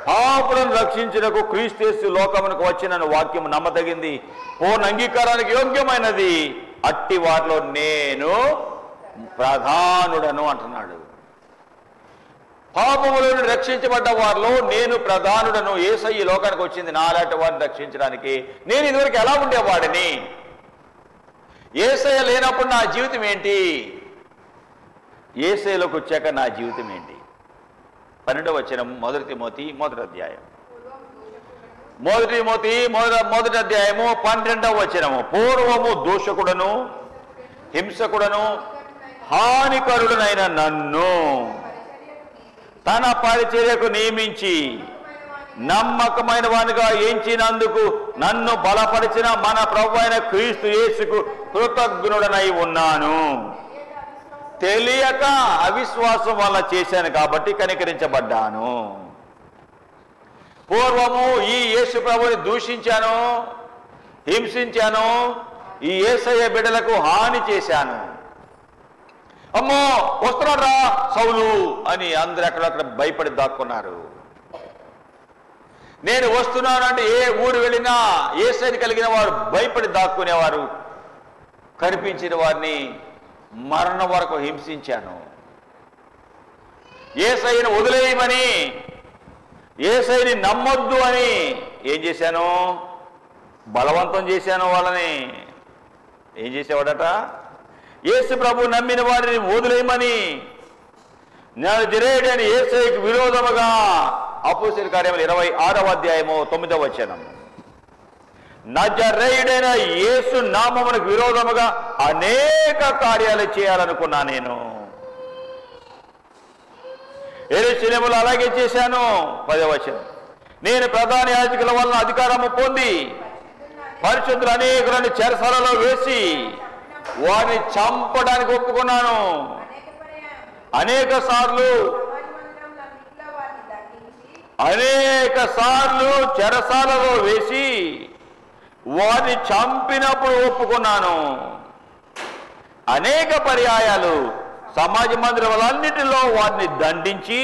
పాపులను రక్షించుటకు క్రీస్తు యేసు లోకమునకు వచ్చిన వాక్యం నమ్మదగింది, పూర్ణ అంగీకారానికి యోగ్యమైనది, అట్టి వారిలో నేను ప్రధానుడను అంటున్నాడు. పాపములను రక్షించబడ్డ వారిలో నేను ప్రధానుడను. యేసయ్య లోకానికి వచ్చింది నాలాంటి వారిని రక్షించడానికి. నేను ఇదివరకు ఎలా ఉండేవాడిని? యేసయ్య లేనప్పుడు నా జీవితం ఏంటి? యేసయ్యలోకి వచ్చాక నా జీవితం ఏంటి? 12వ వచనం, మొదటి తిమోతి మొదటి అధ్యాయం, మొదటి అధ్యాయము 12వ వచనము. పూర్వము దూషకుడను హింసకుడను హానికరుడనైన నన్ను తన పరిచర్యకు నియమించి నమ్మకమైన వానిగా ఎంచినందుకు నన్ను బలపరిచిన మన ప్రభువైన క్రీస్తు యేసుకు కృతజ్ఞుడనై ఉన్నాను. తెలియక అవిశ్వాసం వల్ల చేశాను కాబట్టి కనికరించబడ్డాను. పూర్వము ఈ యేసు ప్రభుని దూషించాను, హింసించాను, ఈ యేసయ్య బిడ్డలకు హాని చేశాను. అమ్మో వస్తున్నారా సౌలు అని అందరూ అక్కడక్కడ భయపడి దాక్కున్నారు. నేను వస్తున్నానంటే ఏ ఊరు వెళ్ళినా యేసయ్యని కలిగిన వారు భయపడి దాక్కునేవారు. కనిపించిన వారిని మరణం వరకు హింసించాను. యేసయ్యను వదిలేయమని, యేసయ్యని నమ్మొద్దు అని ఏం చేశాను? బలవంతం చేశాను వాళ్ళని. ఏం చేసేవాడట? యేసు ప్రభు నమ్మిన వారిని వదిలేయమని, నజరేయుడైన యేసయ్యకు విరోధముగా, అపోస్తలుల కార్యములు 26వ అధ్యాయము 9వ వచనం, నజరేయుడైన యేసు నామమునకు విరోధముగా అనేక కార్యాలు చేయాలనుకున్నా నేను. యెరూషలేములో అలాగే చేశాను. 10వ వచనం, నేను ప్రధాన యాజకుల వలన అధికారము పొంది పరిశుద్ధులు అనేకులను చెరసాలలో వేసి వారిని చంపడానికి ఒప్పుకున్నాను. అనేక సార్లు చెరసాలలో వేసి వారిని చంపినప్పుడు ఒప్పుకున్నాను. అనేక పర్యాయాలు సమాజ మందిరాలన్నిటిలో వారిని దండించి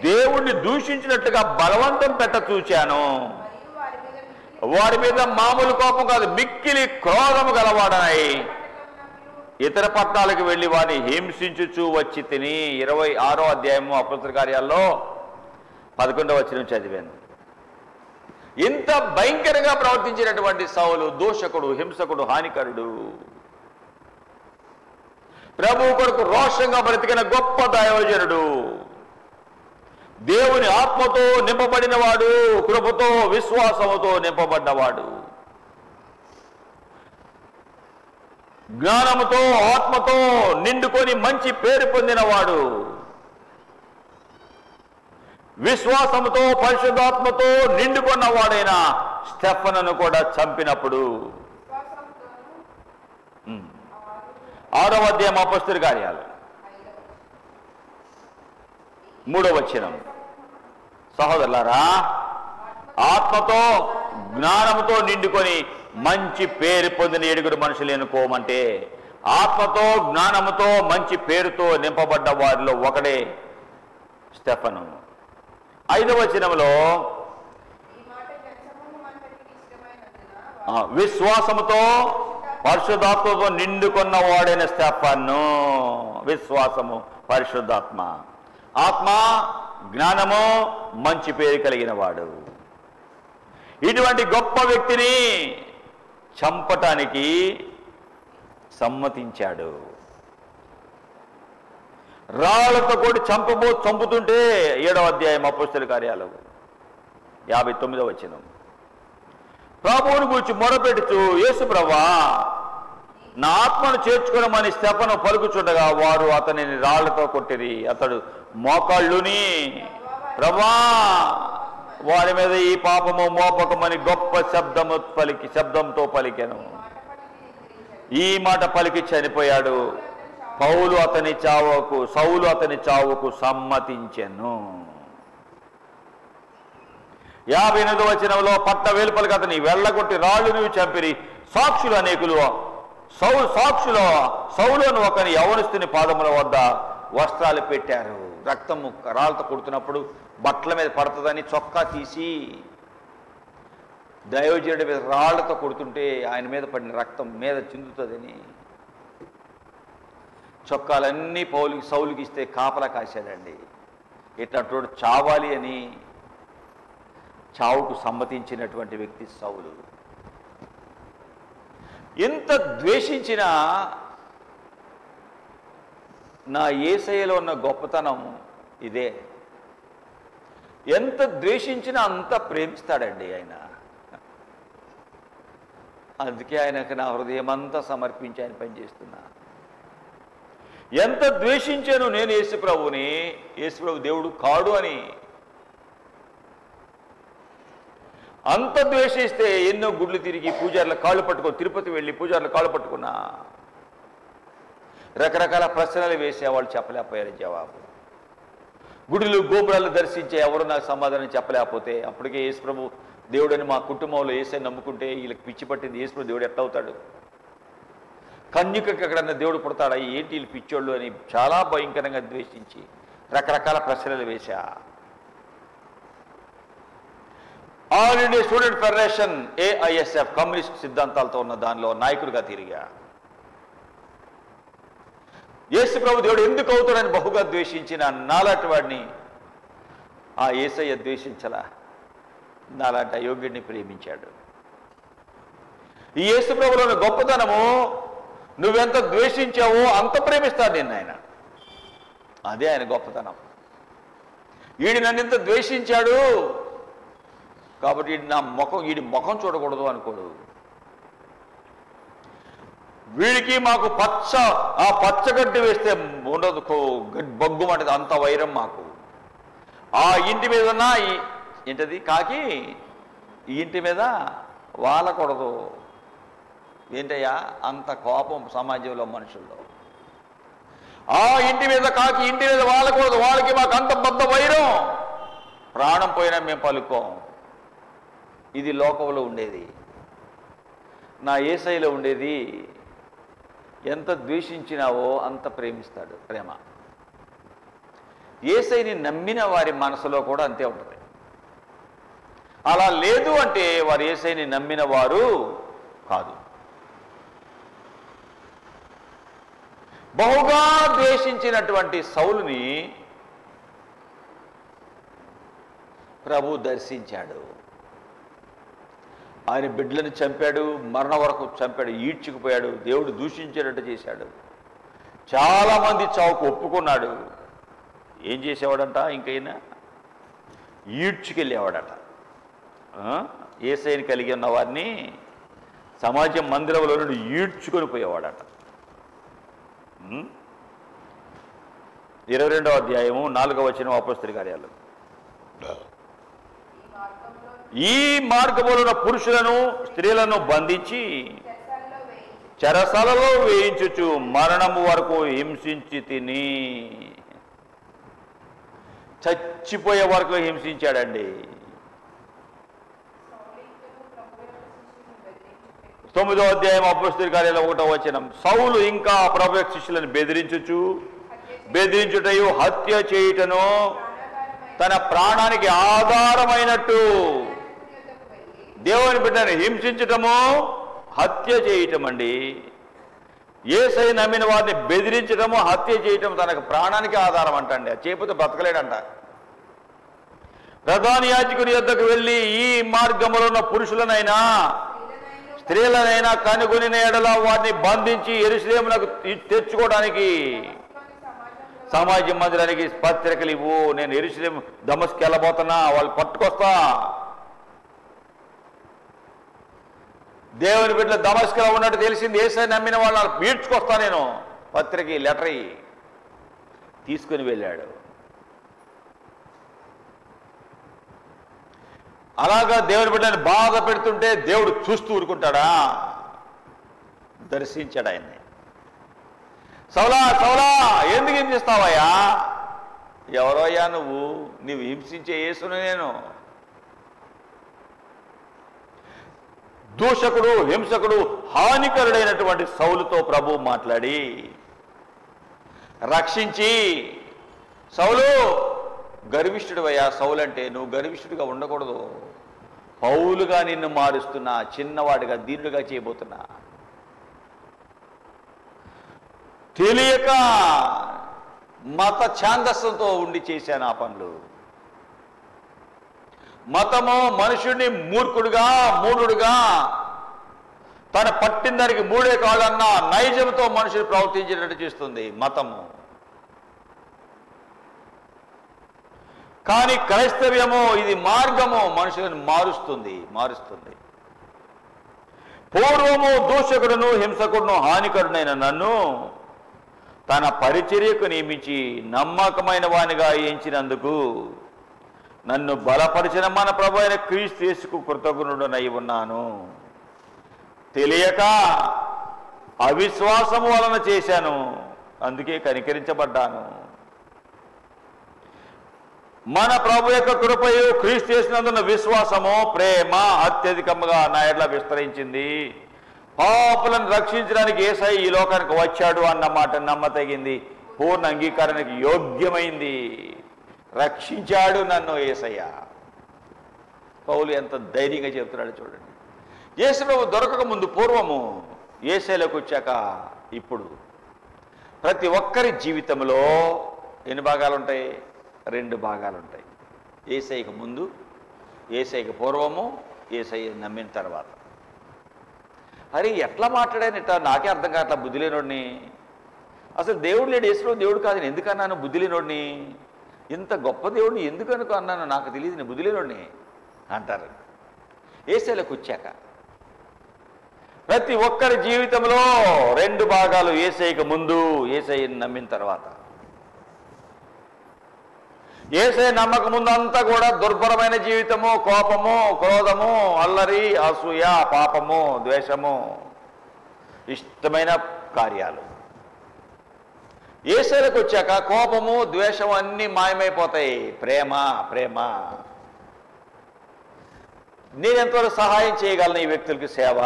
దేవుణ్ణి దూషించినట్టుగా బలవంతం పెట్ట చూచాను. వారి మీద మామూలు కోపం కాదు, మిక్కిలి క్రోధము గలవాడనై ఇతర పట్టణాలకు వెళ్ళి వారిని హింసించుచూ వచ్చి తిని. 26వ అధ్యాయము అపోస్తలుల కార్యాల్లో 11వ వచనం చదివాను. ఇంత భయంకరంగా ప్రవర్తించినటువంటి సౌలు దూషకుడు, హింసకుడు, హానికరుడు, ప్రభు కొరకు రోషంగా బ్రతికిన గొప్ప దైవజనుడు, దేవుని ఆత్మతో నింపబడినవాడు, కృపతో విశ్వాసముతో నింపబడ్డవాడు, జ్ఞానముతో ఆత్మతో నిండుకొని మంచి పేరు పొందినవాడు, విశ్వాసముతో పరిశుద్ధాత్మతో నిండుకున్నవాడైన స్టెఫనును కూడా చంపినప్పుడు 6వ అధ్యాయం అపోస్తలుల కార్యాలు 3వ వచనం, సహోదరులారా ఆత్మతో జ్ఞానముతో నిండుకొని మంచి పేరు పొందిన 7 మనుషులు ఎన్నుకోమంటే, ఆత్మతో జ్ఞానముతో మంచి పేరుతో నింపబడ్డ వారిలో ఒకడే స్టెఫను. 5వ వచనంలో విశ్వాసముతో పరిశుద్ధాత్మతో నిండుకున్న వాడైన స్టెఫను. విశ్వాసము, పరిశుద్ధాత్మ, ఆత్మ, జ్ఞానము, మంచి పేరు కలిగిన వాడు. ఇటువంటి గొప్ప వ్యక్తిని చంపటానికి సమ్మతించాడు. రాళ్లతో కొట్టి చంపుతుంటే 7వ అధ్యాయం అపోస్తలుల కార్యాలు 59వ వచనం. ప్రభువుని గురించి మొరపెట్టుచు, యేసు ప్రభువా, నా ఆత్మను చేర్చుకునమని స్తెఫను పలుకుచుండగా వారు అతనిని రాళ్లతో కొట్టిరి. అతడు మోకాళ్ళుని, ప్రభువా, వారి మీద ఈ పాపము మోపకమని గొప్ప శబ్దంతో పలికెను. ఈ మాట పలికి చనిపోయాడు. సౌలు అతని చావుకు సమ్మతించెను. 58వ వచనంలో పట్ట వెలుపలికి అతని వెళ్ళగొట్టి రాళ్ళును చంపిరి. సాక్షులు అనేకులు సౌలును ఒకని యవనస్తుని పాదముల వద్ద వస్త్రాలు పెట్టారు. రక్తము రాళ్ళతో కొడుతున్నప్పుడు బట్టల మీద పడుతుందని చొక్కా తీసి దైవజనుడి మీద రాళ్లతో కొడుతుంటే ఆయన మీద పడిన రక్తం మీద చిందుతుందని చొక్కాలన్నీ సౌలుకి ఇస్తే కాపలా కాశాడండి. ఇట్లాంటి చావాలి అని చావుకు సమ్మతించినటువంటి వ్యక్తి సౌలు. ఎంత ద్వేషించినా నా యేసయ్యలో ఉన్న గొప్పతనం ఇదే. ఎంత ద్వేషించినా అంత ప్రేమిస్తాడండి ఆయన. అందుకే ఆయనకు నా హృదయం అంతా సమర్పించి ఆయన పనిచేస్తున్నా. ఎంత ద్వేషించాను నేను యేసుప్రభుని, యేసుప్రభు దేవుడు కాడు అని అంత ద్వేషిస్తే ఎన్నో గుడ్లు తిరిగి పూజారుల కాళ్ళు పట్టుకొని, తిరుపతి వెళ్ళి పూజారుల కాళ్ళు పట్టుకున్నా. రకరకాల ప్రశ్నలు వేసే వాళ్ళు చెప్పలేకపోయారు జవాబు. గుడులు గోపురాలు దర్శించే ఎవరు నాకు సమాధానం చెప్పలేకపోతే అప్పటికే యేసుప్రభు దేవుడని మా కుటుంబంలో యేసై నమ్ముకుంటే వీళ్ళకి పిచ్చి పట్టింది. యేసుప్రభు దేవుడు ఎట్లా అవుతాడు? కన్యకకి ఎక్కడన్నా దేవుడు పుడతాడా? ఏంటి వీళ్ళు పిచ్చోళ్ళు అని చాలా భయంకరంగా ద్వేషించి రకరకాల ప్రశ్నలు వేశా. All India student federation AISF communist సిద్ధాంతాలతో ఉన్న దానిలో నాయకుడిగా తిరిగా. యేసు ప్రభు దేవుడు ఎందుకు అవుతాడని బహుగా ద్వేషించిన నాలాంటి వాడిని ఆ యేసయ్య ద్వేషించలా, నాలాంటి అయోగ్యుడిని ప్రేమించాడు. ఈ యేసు ప్రభులోని గొప్పతనము నువ్వెంత ద్వేషించావో అంత ప్రేమిస్తాడు నిన్ను ఆయన. అదే ఆయన గొప్పతనం. వీడి నన్ను ఇంత ద్వేషించాడు కాబట్టి వీడి ముఖం చూడకూడదు అనుకోడు. వీడికి మాకు పచ్చగడ్డి వేస్తే ఉండదు, బొగ్గుమంటది, అంత వైరం మాకు. ఆ ఇంటి మీద ఏంటది కాకి ఈ ఇంటి మీద వాలకూడదు. ఏంటయ్యా అంత కోపం సమాజంలో మనుషుల్లో. ఆ ఇంటి మీద కాకి ఇంటి మీద వాలకూడదు, వాళ్ళకి మాకు అంత బద్ద వైరం, ప్రాణం పోయినా మేము పలుకోం. ఇది లోకంలో ఉండేది. నా యేసయ్యలో ఉండేది ఎంత ద్వేషించినావో అంత ప్రేమిస్తాడు. ప్రేమ యేసయ్యని నమ్మిన వారి మనసులో కూడా అంతే ఉంటుంది. అలా లేదు అంటే వారు యేసయ్యని నమ్మిన వారు కాదు. బహుగా ద్వేషించినటువంటి సౌలుని ప్రభు దర్శించాడు. ఆయన బిడ్డలను చంపాడు, మరణ వరకు చంపాడు, ఈడ్చుకుపోయాడు, దేవుడు దూషించేటట్టు చేశాడు. చాలామంది చావుకు ఒప్పుకున్నాడు. ఏం చేసేవాడంట? ఇంకైనా ఈడ్చుకెళ్ళేవాడట. యేసయ్యని కలిగి ఉన్న వారిని సమాజం మందిరంలో నుండి ఈడ్చుకొని పోయేవాడట. 22వ అధ్యాయము 4వ వచనం అపోస్తలుల కార్యాలు. ఈ మార్గమున పురుషులను స్త్రీలను బంధించి చెరసాలలో వేయించుచు మరణము వరకు హింసించి తిని, చచ్చిపోయే వరకు హింసించాడండి. 9వ అధ్యాయం అపోస్తలుల కార్యాలు 1వ వచనం. సౌలు ఇంకా ప్రభు యొక్క శిష్యులను బెదిరించుటయు హత్య చేయుటను తన ప్రాణానికి ఆధారమైనట్టు, దేవుని బిడ్డను హింసించటము హత్య చేయటం అండి. యేసయ్య నమ్మిన వారిని బెదిరించడము హత్య చేయటం తనకు ప్రాణానికి ఆధారం అంటండి. చేయకపోతే బ్రతకలేడంట. ప్రధాన యాజకుని యొద్దకు వెళ్ళి, ఈ మార్గములో ఉన్న పురుషులనైనా స్త్రీలనైనా కనుగొని ఎడల వారిని బంధించి యెరూషలేమునకు తెచ్చుకోవడానికి సమాజ మందిరానికి పత్రికలు ఇవ్వు. నేను యెరూషలేము దమస్కు వెళ్ళబోతున్నా, వాళ్ళు పట్టుకొస్తా. దేవుని బిడ్డలు దమస్కులో ఉన్నట్టు తెలిసింది. యేసయ్య నమ్మిన వాళ్ళని పీడ్చుకొస్తా, నేను పత్రిక లెటర్ తీసుకుని వెళ్ళాడు. అలాగా దేవుని బిడ్డని బాధ పెడుతుంటే దేవుడు చూస్తూ ఊరుకుంటాడా? దర్శించాడు ఆయన్ని. సౌలా సౌలా, ఎందుకు హింసిస్తావయ్యా? ఎవరయ్యా నువ్వు? నువ్వు హింసించే యేసును నేను. దూషకుడు, హింసకుడు, హానికరుడైనటువంటి సౌలుతో ప్రభు మాట్లాడి రక్షించి, సౌలు గర్విష్ఠుడు అయ్యా. సౌలు అంటే నువ్వు గర్విష్ఠుడిగా ఉండకూడదు. పౌలుగా నిన్ను మారుస్తున్నా, చిన్నవాడిగా దీనుడిగా చేయబోతున్నా. తెలియక మత ఛాందస్సంతో ఉండి చేశాను ఆ పనులు. మతము మనుషుడిని మూర్ఖుడుగా, మూఢుడుగా, తన పట్టిన దానికి మూడే కాళ్ళన్నా నైజంతో మనుషులు ప్రవర్తించేటట్టు చేస్తుంది మతము. కానీ క్రైస్తవ్యము ఇది మార్గము, మనుషులను మారుస్తుంది. పూర్వము దూషకుడును, హింసకుడును, హానికరుడైన నన్ను తన పరిచర్యకు నియమించి నమ్మకమైన వానిగా ఎంచినందుకు నన్ను బలపరిచిన మన ప్రభు అయిన క్రీస్తు యేసుకు కృతజ్ఞుడనై ఉన్నాను. తెలియక అవిశ్వాసము వలన చేశాను, అందుకే కనికరించబడ్డాను. మన ప్రభు యొక్క కృపయు క్రీస్తు యేసునందున్న విశ్వాసము, ప్రేమ అత్యధికంగా నా ఎడల విస్తరించింది. పాపులను రక్షించడానికి యేసయ్య ఈ లోకానికి వచ్చాడు అన్న మాట నమ్మతగింది, పూర్ణ అంగీకారానికి యోగ్యమైంది. రక్షించాడు నన్ను యేసయ్య. పౌలు ఎంత ధైర్యంగా చెప్తున్నాడు చూడండి. యేసు ప్రభు దొరకక ముందు, పూర్వము, యేసయ్యలోకి వచ్చాక ఇప్పుడు ప్రతి ఒక్కరి జీవితంలో ఎన్ని భాగాలు ఉంటాయి? 2 భాగాలు ఉంటాయి. యేసయ్యకు ముందు, యేసయ్యకు పూర్వము, యేసయ్య నమ్మిన తర్వాత. అరే ఎట్లా మాట్లాడాను ఇట్లా? నాకే అర్థం కావట్లా, బుద్ధి లేనోడిని. అసలు దేవుడు లేడు, యేసులో దేవుడు కాదు. నేను ఎందుకన్నాను బుద్ధి లేనోడిని? ఇంత గొప్ప దేవుడిని ఎందుకు అన్నాను? నాకు తెలియదు, నేను బుద్ధి లేనోడిని అంటారు. యేసయ్యలోకి వచ్చాక ప్రతి ఒక్కరి జీవితంలో 2 భాగాలు. యేసయ్యకు ముందు, యేసయ్యని నమ్మిన తర్వాత. యేసయ్య నమ్మక ముందు అంతా కూడా దుర్భరమైన జీవితము, కోపము, క్రోధము, అల్లరి, అసూయ, పాపము, ద్వేషము, ఇష్టమైన కార్యాలు. యేసయ్యలోకి వచ్చాక కోపము, ద్వేషం అన్నీ మాయమైపోతాయి. ప్రేమ. నేను ఎంతవరకు సహాయం చేయగలను ఈ వ్యక్తులకి? సేవ.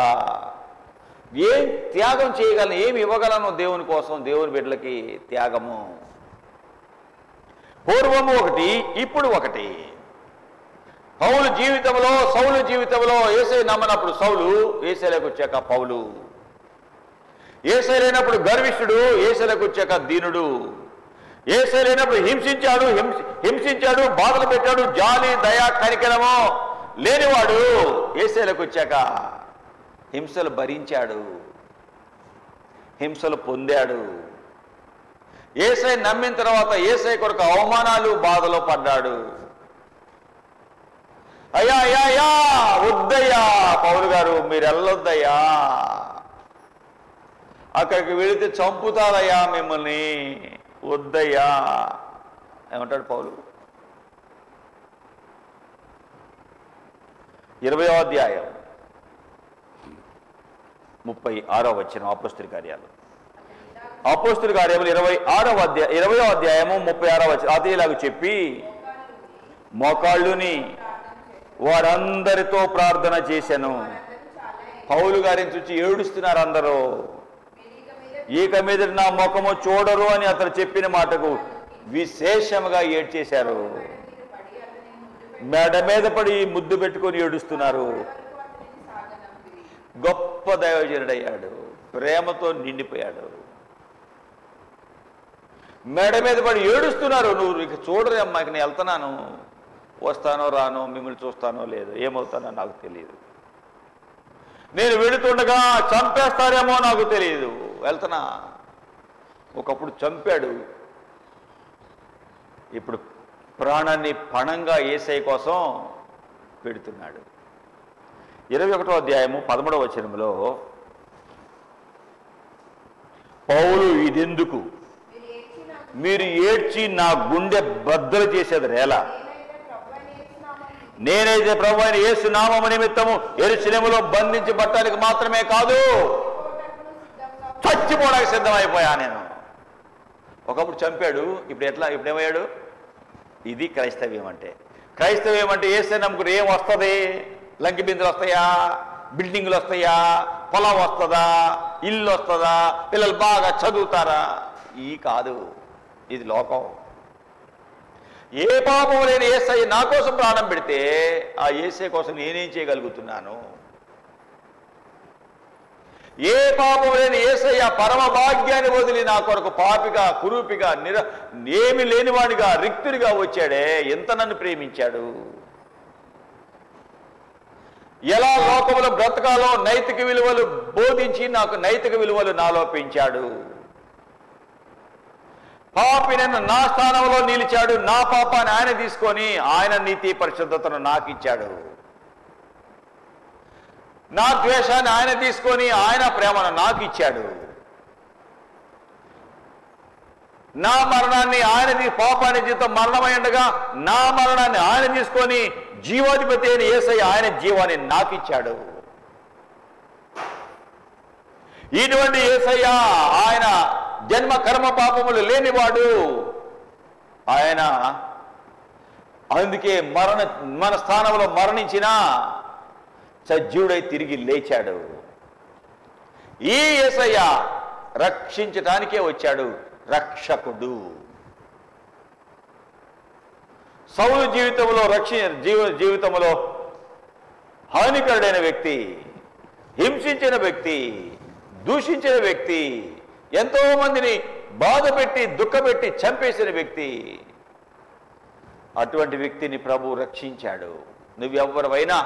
ఏం త్యాగం చేయగలను? ఏమి ఇవ్వగలను దేవుని కోసం? దేవుని బిడ్డలకి త్యాగము. పూర్వము ఒకటి, ఇప్పుడు ఒకటి. పౌలు జీవితంలో, సౌలు జీవితంలో యేసయ్య నమ్మనప్పుడు సౌలు, యేసయ్యలోకి వచ్చాక పౌలు. యేసయ్య లేనప్పుడు గర్విష్ఠుడు, యేసయ్యలోకి వచ్చాక దీనుడు. యేసయ్య లేనప్పుడు హింసించాడు, బాధలు పెట్టాడు, జాలి, దయ, కనికరము లేనివాడు. యేసయ్యలోకి వచ్చాక హింసలు భరించాడు, హింసలు పొందాడు. యేసయ్య నమ్మిన తర్వాత యేసయ్య కొరకు అవమానాలు, బాధలో పడ్డాడు. అయ్యా వద్దయ్యా పౌలు గారు, మీరు వెళ్ళొద్దయ్యా, అక్కడికి వెళితే చంపుతారయ్యా మిమ్మల్ని, వద్దయ్యా ఏమంటాడు పౌలు? 20వ అధ్యాయం 36వ వచనం. అపోస్తలుల కార్యాలు 20వ అధ్యాయము 36వ వచనం. అది ఇలాగ చెప్పి మోకాళ్ళుని వారందరితో ప్రార్థన చేశాను. పౌలు గారిని చూసి ఏడుస్తున్నారు అందరూ. ఇక మీద నా ముఖము చూడరు అని అతను చెప్పిన మాటకు విశేషముగా ఏడ్చేశారు. మెడ మీద పడి ముద్దు పెట్టుకొని ఏడుస్తున్నారు. గొప్ప దైవజనుడయ్యాడు, ప్రేమతో నిండిపోయాడు. మెడ మీద పడి ఏడుస్తున్నారు. నువ్వు ఇక చూడరే అమ్మా, ఇక నేను వెళ్తున్నాను, వస్తానో రానో, మిమ్మల్ని చూస్తానో లేదో, ఏమవుతానో నాకు తెలియదు, నేను వెళుతుండగా చంపేస్తారేమో నాకు తెలియదు, వెళ్తున్నా. ఒకప్పుడు చంపాడు, ఇప్పుడు ప్రాణాన్ని పణంగా యేసయ్య కోసం పెడుతున్నాడు. 21వ అధ్యాయము 13వ వచనంలో పౌలు, ఇదెందుకు మీరు ఏడ్చి నా గుండె బద్దలు చేసేది రేలా? నేనైతే ప్రభు అయిన యేసు నామము నిమిత్తము యెరూషలేములో బంధించబడటానికి మాత్రమే కాదు, చచ్చిపోవడానికి సిద్ధమైపోయా నేను. ఒకప్పుడు చంపాడు, ఇప్పుడేమయ్యాడు? ఇది క్రైస్తవ్యం అంటే. క్రైస్తవ్యం అంటే యేసు నమ్ముకుని ఏం వస్తుంది? లంకి బిందులు వస్తాయా? బిల్డింగులు వస్తాయా? పొలం వస్తుందా? ఇల్లు వస్తుందా? పిల్లలు బాగా చదువుతారా? ఈ కాదు, ఇది లోకం. ఏ పాపం లేని యేసయ్య నా కోసం ప్రాణం పెడితే ఆ యేసయ్య కోసం నేనేం చేయగలుగుతున్నాను? ఏ పాపం లేని యేసయ్య పరమ భాగ్యాన్ని వదిలి నా కొరకు పాపిగా, కురూపిగా, ఏమి లేనివాడిగా, రిక్తుడిగా వచ్చాడే, ఎంత నన్ను ప్రేమించాడు. ఎలా లోకములో బ్రతకాలో నైతిక విలువలు బోధించి నాకు నైతిక విలువలు నాలో పెంచాడు. పాపినను నా స్థానంలో నిలిచాడు. నా పాపాన్ని ఆయన తీసుకొని ఆయన నీతి పరిశుద్ధతను నాకు ఇచ్చాడు. నా ద్వేషాన్ని ఆయన తీసుకొని ఆయన ప్రేమను నాకు ఇచ్చాడు. నా మరణాన్ని ఆయన పాపాన్ని జీవితం మరణమై ఉండగా నా మరణాన్ని ఆయన తీసుకొని జీవాధిపతి అయిన యేసయ్య ఆయన జీవాన్ని నాకు ఇచ్చాడు. ఇటువంటి యేసయ్య ఆయన జన్మ కర్మ పాపములు లేనివాడు. ఆయన అందుకే మన స్థానంలో మరణించిన సజీవుడై తిరిగి లేచాడు. ఈ యేసయ్య రక్షించటానికే వచ్చాడు, రక్షకుడు. సౌలు జీవితంలో హానికరుడైన వ్యక్తి, హింసించిన వ్యక్తి, దూషించిన వ్యక్తి, ఎంతో మందిని బాధపెట్టి దుఃఖపెట్టి చంపేసిన వ్యక్తి. అటువంటి వ్యక్తిని ప్రభు రక్షించాడు. నువ్వెవ్వరివైనా,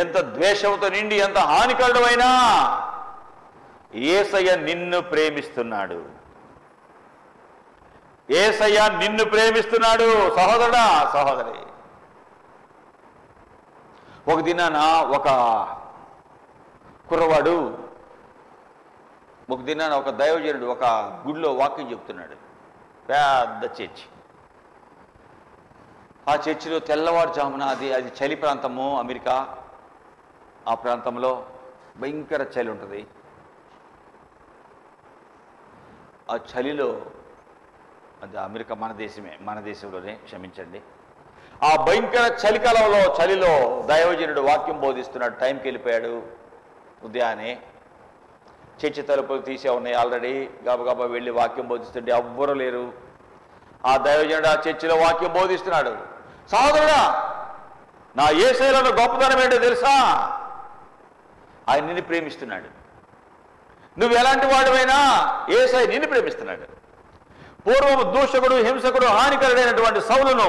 ఎంత ద్వేషంతో నిండి ఎంత హానికరుడమైనా యేసయ్య నిన్ను ప్రేమిస్తున్నాడు. యేసయ్య నిన్ను ప్రేమిస్తున్నాడు. సహోదరుడా, సహోదరి, ఒక దినాన ఒక కుర్రవాడు, ఒక దినాన ఒక దైవజనుడు ఒక గుడిలో వాక్యం చెప్తున్నాడు. పెద్ద చర్చి. ఆ చర్చిలో తెల్లవారుజామున, అది చలి ప్రాంతము, అమెరికా. ఆ ప్రాంతంలో భయంకర చలి ఉంటుంది. ఆ చలిలో, అది అమెరికా మన దేశంలోనే, క్షమించండి. ఆ భయంకర చలిలో దైవజనుడు వాక్యం బోధిస్తున్నాడు. టైంకి వెళ్ళిపోయాడు. ఉదయాన్నే చర్చి తలుపులు తీసే ఉన్నాయి ఆల్రెడీ. గబగబా వెళ్ళి వాక్యం బోధిస్తుంటే ఎవ్వరూ లేరు. ఆ దైవజనుడు ఆ చర్చిలో వాక్యం బోధిస్తున్నాడు. సహోదరుడా, నా యేసయ్యలో గొప్పతనం ఏంటో తెలుసా? ఆయన నిన్ను ప్రేమిస్తున్నాడు. నువ్వు ఎలాంటి వాడివైనా యేసయ్య నిన్ను ప్రేమిస్తున్నాడు. పూర్వము దూషకుడు, హింసకుడు, హానికరుడైనటువంటి సౌలును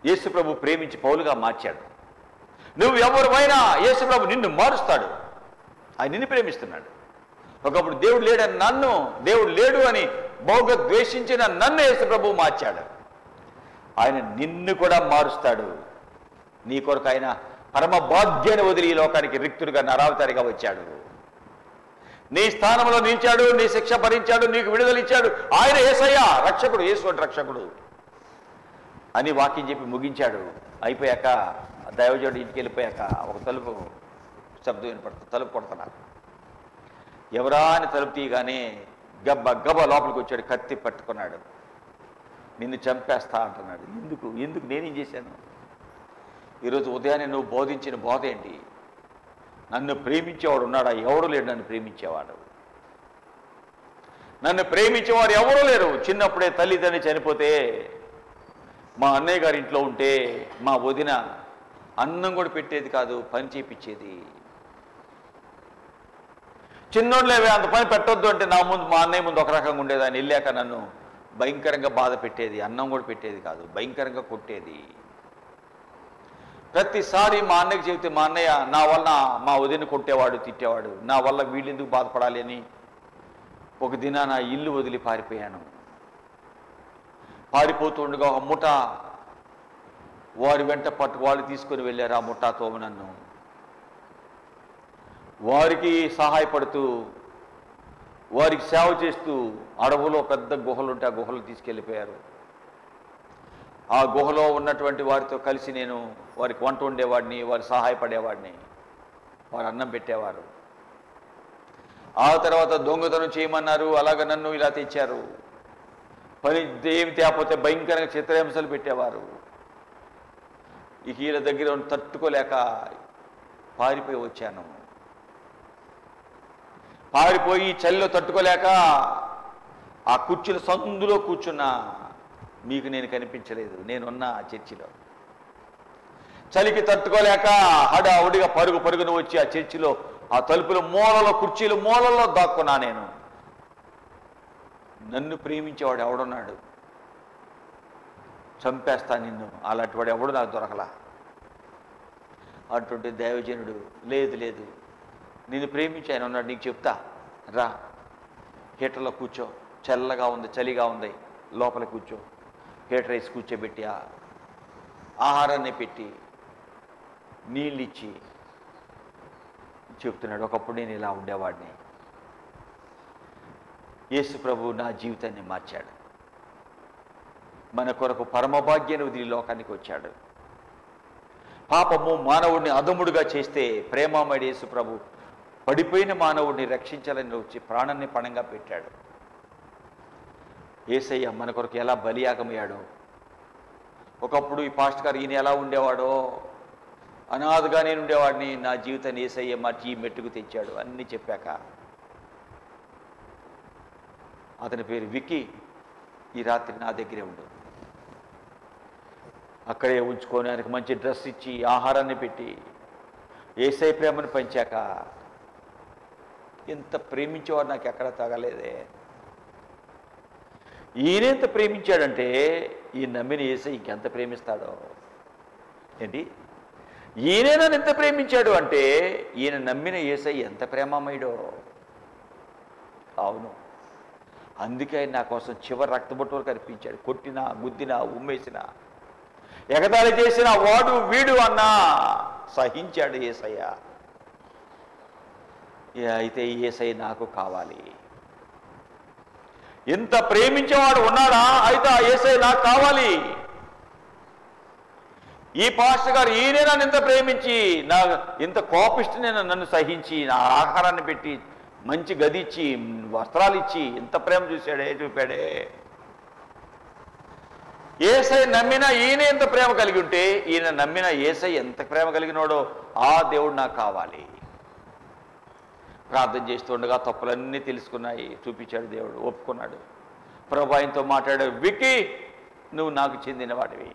యేసు ప్రభు ప్రేమించి పౌలుగా మార్చాడు. నువ్వు ఎవరివైనా యేసు ప్రభు నిన్ను మారుస్తాడు. ఆయన నిన్ను ప్రేమిస్తున్నాడు. ఒకప్పుడు దేవుడు లేడు అని బహుగా ద్వేషించిన నన్ను యేసు ప్రభు మార్చాడు. ఆయన నిన్ను కూడా మారుస్తాడు. నీ కొరకు ఆయన పరమ భాగ్యాన్ని వదిలి ఈ లోకానికి రిక్తుడిగా నరావతారిగా వచ్చాడు. నీ స్థానంలో నిలిచాడు, నీ శిక్ష భరించాడు, నీకు విడుదలిచ్చాడు. ఆయన యేసయ్య రక్షకుడు, యేసు అంటే రక్షకుడు అని వాక్యం చెప్పి ముగించాడు. అయిపోయాక దైవజనుడు ఇంటికి వెళ్ళిపోయాక ఒక తలుపు శబ్దం వినపడుతుంది. తలుపు కొడుతున్నారు. ఎవరా అని తలుపు తీయగానే గబ్బ లోపలికి వచ్చాడు. కత్తి పట్టుకున్నాడు. నిన్ను చంపేస్తా అంటున్నాడు. ఎందుకు నేనేం చేశాను? ఈరోజు ఉదయాన్నే నువ్వు బోధించిన బోధ ఏంటి? నన్ను ప్రేమించేవాడు ఉన్నాడా? ఎవరు లేడు నన్ను ప్రేమించేవాడు. నన్ను ప్రేమించేవాడు ఎవరూ లేరు. చిన్నప్పుడే తల్లిదండ్రి చనిపోతే మా అన్నయ్య గారి ఇంట్లో ఉంటే మా వదిన అన్నం కూడా పెట్టేది కాదు, పని చేపించేది. చిన్నోళ్ళేవే అంత పని పెట్టొద్దు అంటే మా అన్నయ్య ముందు ఒక రకంగా ఉండేది. ఆయన వెళ్ళాక నన్ను భయంకరంగా బాధ పెట్టేది, అన్నం కూడా పెట్టేది కాదు, భయంకరంగా కొట్టేది. ప్రతిసారి మా అన్నకి చెబితే మా అన్నయ్య నా వల్ల మా వదిన కొట్టేవాడు, తిట్టేవాడు. నా వల్ల వీళ్ళెందుకు బాధపడాలి అని ఒక దినాన ఇల్లు వదిలి పారిపోయాను. పారిపోతుండగా ఒక ముఠ వారి వెంట వాళ్ళు తీసుకొని వెళ్ళారు. ఆ ముఠాతో నన్ను వారికి సహాయపడుతూ వారికి సేవ చేస్తూ అడవులో పెద్ద గుహలు ఉంటే ఆ గుహలు తీసుకెళ్ళిపోయారు. ఆ గుహలో ఉన్నటువంటి వారితో కలిసి నేను వారికి వంట వండేవాడిని, వారికి సహాయపడేవాడిని, వారు అన్నం పెట్టేవారు. ఆ తర్వాత దొంగతనం చేయమన్నారు, అలాగ నన్ను ఇలా తెచ్చారు. పని ఏమి తేకపోతే భయంకరంగా చిత్రహింసలు పెట్టేవారు. ఈ వీళ్ళ దగ్గర తట్టుకోలేక పారిపోయి వచ్చాను. పారిపోయి చలిలో తట్టుకోలేక ఆ కుర్చీల సందులో కూర్చున్నా. మీకు నేను కనిపించలేదు, నేనున్నా ఆ చర్చిలో. చలికి తట్టుకోలేక హడావుడిగా పరుగున వచ్చి ఆ చర్చిలో ఆ తలుపుల మూలలో, కుర్చీల మూలలో దాక్కున్నా. నేను నన్ను ప్రేమించేవాడు ఎవడున్నాడు? చంపేస్తా నిన్ను, అలాంటి వాడు ఎవడు నాకు దొరకలా అంటుంటే దైవజనుడు లేదు లేదు, నేను ప్రేమించి ఆయన ఉన్నాడు, నీకు చెప్తా రా, హీటర్లో కూర్చో, చల్లగా ఉంది, చలిగా ఉంది, లోపల కూర్చో. హీటర్ వేసి కూర్చోబెట్టి ఆహారాన్ని పెట్టి నీళ్ళు ఇచ్చి చెప్తున్నాడు, ఒకప్పుడు నేను ఇలా ఉండేవాడిని, యేసు ప్రభు నా జీవితాన్ని మార్చాడు, మన కొరకు పరమభాగ్యాన్ని వదిలి లోకానికి వచ్చాడు. పాపము మానవుడిని అధముడుగా చేస్తే ప్రేమమయుడు యేసు ప్రభు పడిపోయిన మానవుడిని రక్షించాలని వచ్చి ప్రాణాన్ని పణంగా పెట్టాడు. యేసయ్య మన కొరకు ఎలా బలియాగమయ్యాడో, ఒకప్పుడు ఈ పాస్టర్ గారు ఈయన ఎలా ఉండేవాడో, అనాథగా నేను ఉండేవాడిని, నా జీవితాన్ని యేసయ్య మార్చి ఈ మెట్టుకు తెచ్చాడు అన్నీ చెప్పాక, అతని పేరు విక్కీ, ఈ రాత్రి నా దగ్గరే ఉండు, అక్కడే ఉంచుకొని ఆయనకు మంచి డ్రెస్ ఇచ్చి ఆహారాన్ని పెట్టి యేసయ్య ప్రేమను పంచాక ఎంత ప్రేమించేవాడు నాకు ఎక్కడ తగలేదే. ఈయనెంత ప్రేమించాడంటే ఈ నమ్మిన యేసయ్య ఇంకెంత ప్రేమిస్తాడో. ఏంటి, ఈయనే నన్ను ఎంత ప్రేమించాడు అంటే ఈయన నమ్మిన యేసయ్య ఎంత ప్రేమమయుడో. అవును, అందుకే ఆయన నా కోసం చివరి రక్తబొట్టు వరకు అర్పించాడు. కొట్టినా, గుద్దినా, ఉమ్మేసినా, ఎగతాళి చేసిన వాడు వీడు అన్నా సహించాడు యేసయ్య. అయితే యేసయ్య నాకు కావాలి. ఎంత ప్రేమించేవాడు ఉన్నాడా? అయితే ఆ యేసయ్య నాకు కావాలి. ఈ పాస్టర్ గారు ఈయనే నన్ను ఇంత ప్రేమించి, నా ఇంత కోపిష్టిని నన్ను సహించి, నా ఆహారాన్ని పెట్టి, మంచి గది ఇచ్చి, వస్త్రాలు ఇచ్చి ఎంత ప్రేమ చూపాడే. యేసయ్య నమ్మిన ఈయన ఎంత ప్రేమ కలిగి ఉంటే ఈయన నమ్మిన యేసయ్య ఎంత ప్రేమ కలిగినోడో ఆ దేవుడు నాకు కావాలి. ప్రార్థన చేస్తుండగా తప్పులన్నీ తెలుసుకున్నాయి, చూపించాడు దేవుడు, ఒప్పుకున్నాడు. ప్రభు ఆయనతో మాట్లాడాడు, విక్కీ నువ్వు నాకు చెందిన వాడివి,